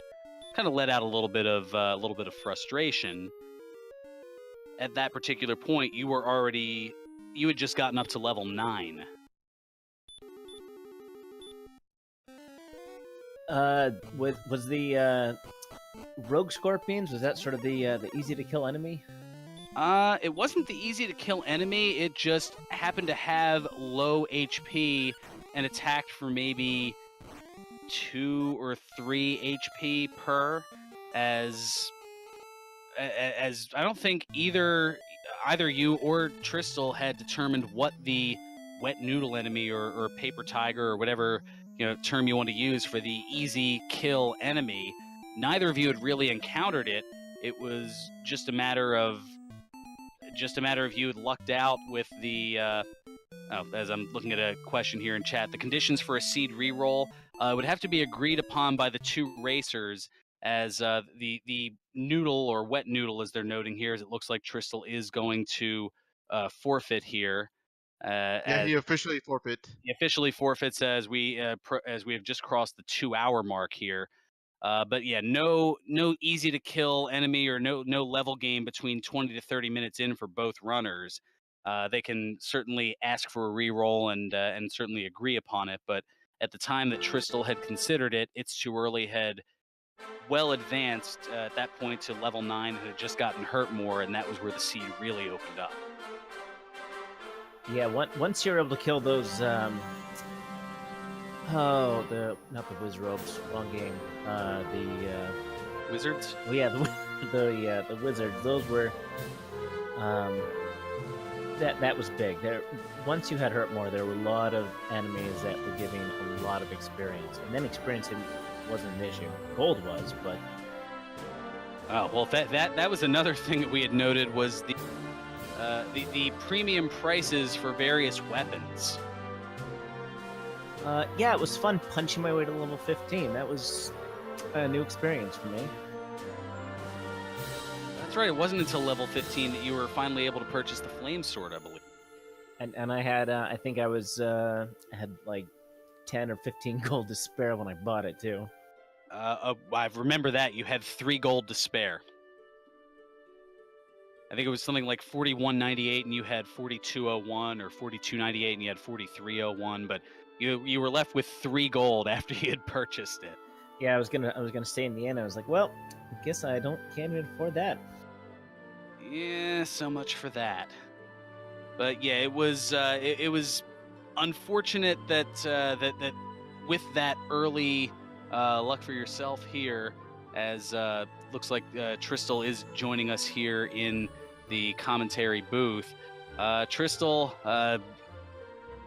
kind of let out a little bit of frustration. At that particular point, you had just gotten up to level 9. Was the rogue scorpions, was that sort of the easy to kill enemy? It wasn't the easy to kill enemy. It just happened to have low HP and attacked for maybe 2 or 3 HP per. As I don't think either you or Tristal had determined what the wet noodle enemy or paper tiger or whatever term you want to use for the easy kill enemy. Neither of you had really encountered it. It was just a matter of you had lucked out with the as I'm looking at a question here in chat, the conditions for a seed reroll would have to be agreed upon by the 2 racers, as the noodle or wet noodle, as they're noting here, as it looks like Tristal is going to forfeit here. Yeah, he officially forfeit. He officially forfeits as we have just crossed the 2-hour mark here. But yeah, no easy to kill enemy or no level game between 20 to 30 minutes in for both runners. They can certainly ask for a reroll and certainly agree upon it. But at the time that Tristal had considered it, ItsToEarly had well advanced at that point to level 9 and had just gotten hurt more, and that was where the seed really opened up. Yeah, once you're able to kill those, not the Wizrobes, wrong game. The Wizards? Well, yeah, the Wizards. Those were, that was big. Once you had hurt more, there were a lot of enemies that were giving a lot of experience, and then experience wasn't an issue. Gold was, but. Oh well, that was another thing that we had noted was the premium prices for various weapons. Yeah, it was fun punching my way to level 15. That was a new experience for me. That's right. It wasn't until level 15 that you were finally able to purchase the Flame Sword, I believe. And I had, I think I was, I had like 10 or 15 gold to spare when I bought it too. I remember that. You had 3 gold to spare. I think it was something like 41.98 and you had 42.01, or 42.98 and you had 43.01, but you were left with 3 gold after you had purchased it. Yeah, I was gonna stay in the end. I was like, well, I guess I can't even afford that. Yeah, so much for that. But yeah, it was unfortunate that that with that early luck for yourself here, as looks like Tristal is joining us here in the commentary booth. Tristal,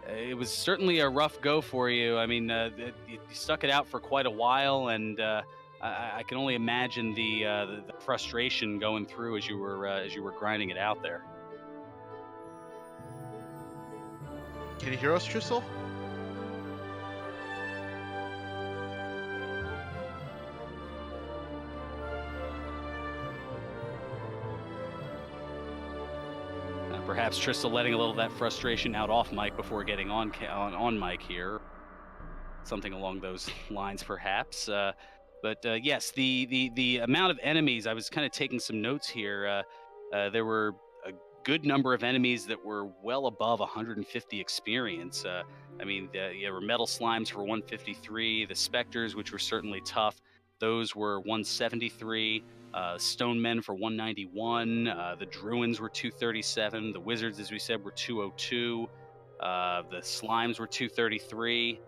it was certainly a rough go for you. I mean, you stuck it out for quite a while, and I can only imagine the frustration going through as you were grinding it out there. Can you hear us, Tristal? Perhaps Tristal letting a little of that frustration out off mic before getting on mic here. Something along those lines, perhaps. But yes, the amount of enemies, I was kind of taking some notes here. There were a good number of enemies that were well above 150 experience. I mean, there were metal slimes for 153, the specters, which were certainly tough, those were 173. Stone Men for 191, the Druins were 237, the Wizards, as we said, were 202, the Slimes were 233,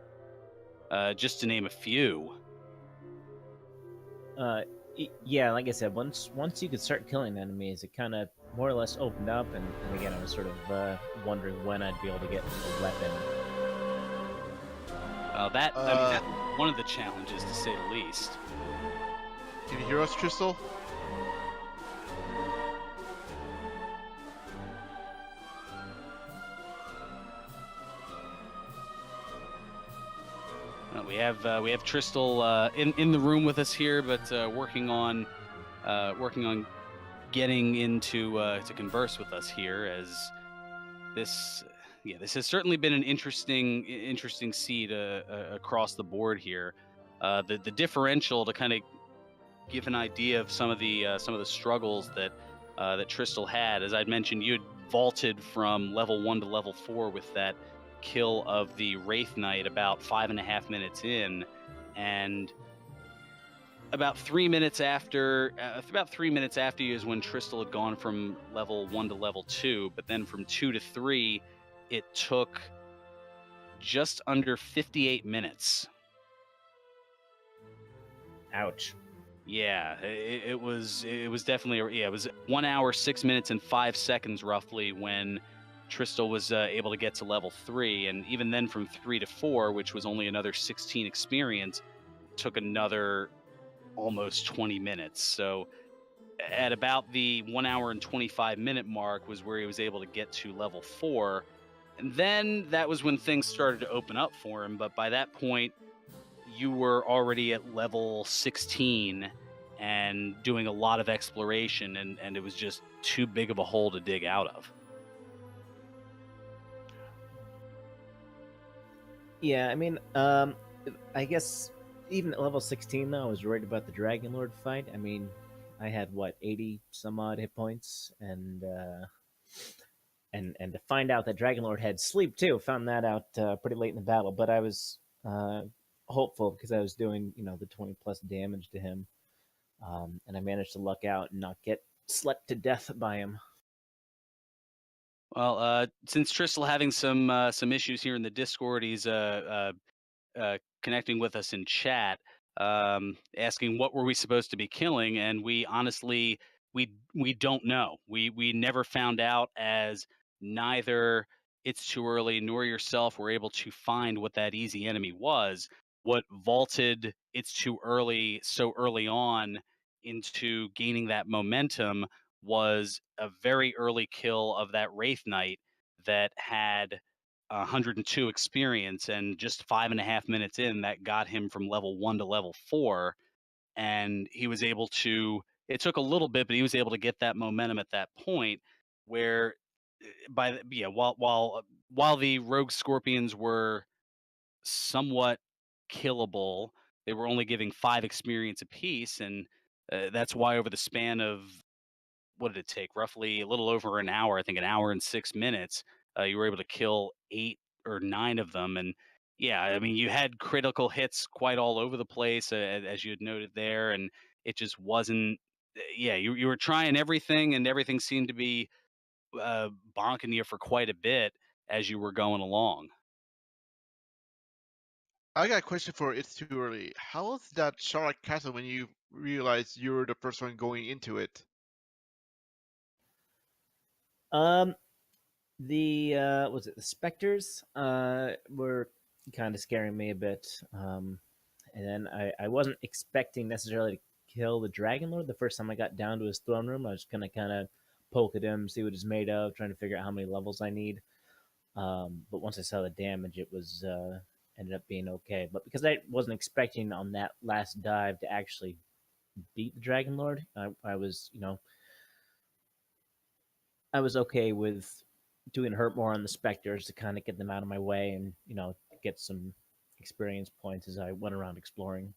just to name a few. Yeah, like I said, once you could start killing enemies, it kind of more or less opened up, and again, I was sort of wondering when I'd be able to get a weapon. I mean, that's one of the challenges, to say the least. Can you hear us, Tristal? We have Tristal in the room with us here, but working on working on getting into to converse with us here, as this this has certainly been an interesting seed across the board here. The differential, to kind of give an idea of some of the struggles that that Tristal had. As I'd mentioned, you had vaulted from level 1 to level 4 with that kill of the Wraith Knight about 5.5 minutes in, and about 3 minutes after you is when Tristal had gone from level 1 to level 2, but then from 2 to 3 it took just under 58 minutes. Ouch. Yeah, it was definitely, it was 1 hour 6 minutes and 5 seconds roughly when Tristal was able to get to level 3, and even then from 3 to 4, which was only another 16 experience, took another almost 20 minutes. So at about the 1 hour and 25 minute mark was where he was able to get to level 4, and then that was when things started to open up for him. But by that point, you were already at level 16 and doing a lot of exploration, and it was just too big of a hole to dig out of. Yeah, I mean, I guess even at level 16, though, I was worried about the Dragon Lord fight. I mean, I had what, 80 some odd hit points, and to find out that Dragon Lord had sleep too, found that out pretty late in the battle. But I was hopeful because I was doing the 20 plus damage to him, and I managed to luck out and not get slept to death by him. Well, since Tristal having some issues here in the Discord, he's connecting with us in chat, asking what were we supposed to be killing, and we honestly we don't know. We never found out, as neither It's Too Early nor yourself were able to find what that easy enemy was. What vaulted It's Too Early so early on into gaining that momentum was a very early kill of that Wraith Knight that had 102 experience, and just 5.5 minutes in, that got him from level 1 to level 4. And he was able to, it took a little bit, but he was able to get that momentum at that point where while the rogue scorpions were somewhat killable, they were only giving 5 experience apiece. And that's why over the span of, what did it take? Roughly a little over an hour, I think an hour and 6 minutes, you were able to kill 8 or 9 of them. And yeah, I mean, you had critical hits quite all over the place, as you had noted there, and it just wasn't. Yeah, you were trying everything, and everything seemed to be bonking you for quite a bit as you were going along. I got a question for It's Too Early. How was that Charlotte Castle when you realized you were the first one going into it? The was it the specters were kind of scaring me a bit. And then I wasn't expecting necessarily to kill the Dragon Lord the first time I got down to his throne room. I was gonna kind of poke at him, see what he's made of, trying to figure out how many levels I need. But once I saw the damage, it was ended up being okay. But because I wasn't expecting on that last dive to actually beat the Dragon Lord, I was I was okay with doing hurt more on the specters to kind of get them out of my way and get some experience points as I went around exploring.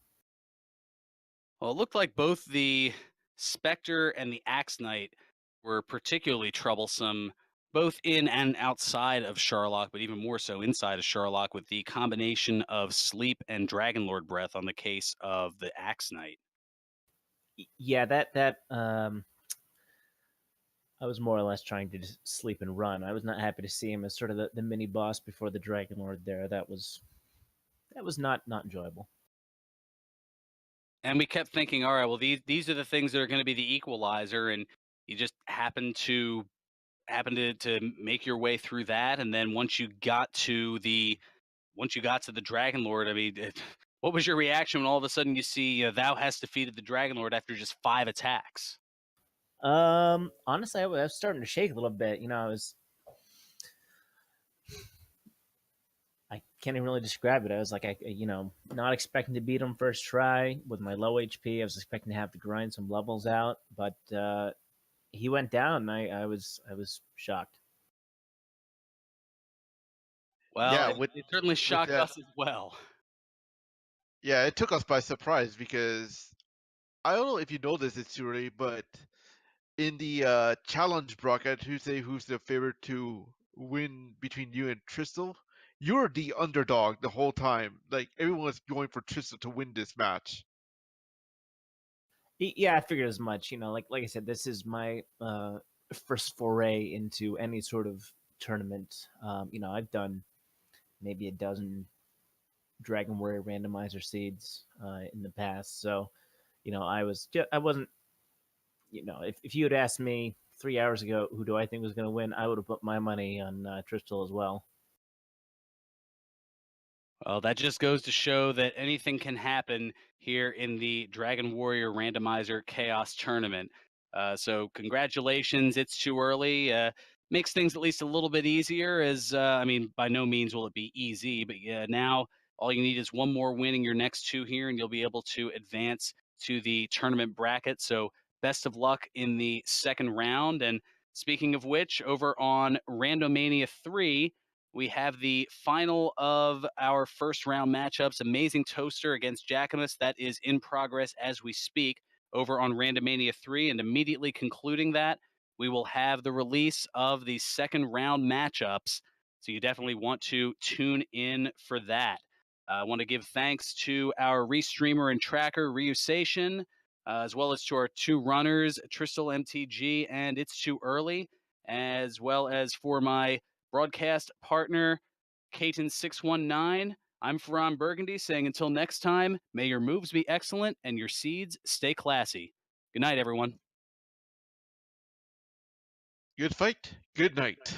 Well, it looked like both the Spectre and the Axe Knight were particularly troublesome, both in and outside of Sharlock, but even more so inside of Sharlock, with the combination of sleep and Dragonlord breath on the case of the Axe Knight. Yeah, that I was more or less trying to just sleep and run. I was not happy to see him as sort of the mini boss before the Dragon Lord there. That was not enjoyable. And we kept thinking, all right, well, these are the things that are going to be the equalizer, and you just happened to make your way through that. And then once you got to the Dragon Lord, I mean, what was your reaction when all of a sudden you see Thou hast defeated the Dragon Lord after just 5 attacks? Honestly, I was starting to shake a little bit. I can't even really describe it. I was like, not expecting to beat him first try with my low HP. I was expecting to have to grind some levels out, but he went down. And I was shocked. Well, Yeah, it certainly with shocked that, us as well. yeah, it took us by surprise because I don't know if you know this, it's too early, but in the challenge bracket, who's the favorite to win between you and Tristal? You're the underdog the whole time. Like everyone was going for Tristal to win this match. Yeah, I figured as much. Like I said, this is my first foray into any sort of tournament. I've done maybe a dozen Dragon Warrior randomizer seeds in the past, so I wasn't. If you had asked me 3 hours ago who do I think was going to win, I would have put my money on Tristal as well. Well, that just goes to show that anything can happen here in the Dragon Warrior Randomizer Chaos Tournament. So, congratulations. It's too early. Makes things at least a little bit easier, as I mean, by no means will it be easy, but yeah, now all you need is one more win in your next two here, and you'll be able to advance to the tournament bracket. So, best of luck in the second round. And speaking of which, over on Randomania 3, we have the final of our first round matchups. Amazing Toaster against Jackamus. That is in progress as we speak over on Randomania 3. And immediately concluding that, we will have the release of the second round matchups. So you definitely want to tune in for that. I want to give thanks to our restreamer and tracker, Ryusation, as well as to our two runners, TristalMTG and It's Too Early, as well as for my broadcast partner, Caton619. I'm Ferran Burgundy saying until next time, may your moves be excellent and your seeds stay classy. Good night, everyone. Good fight. Good night.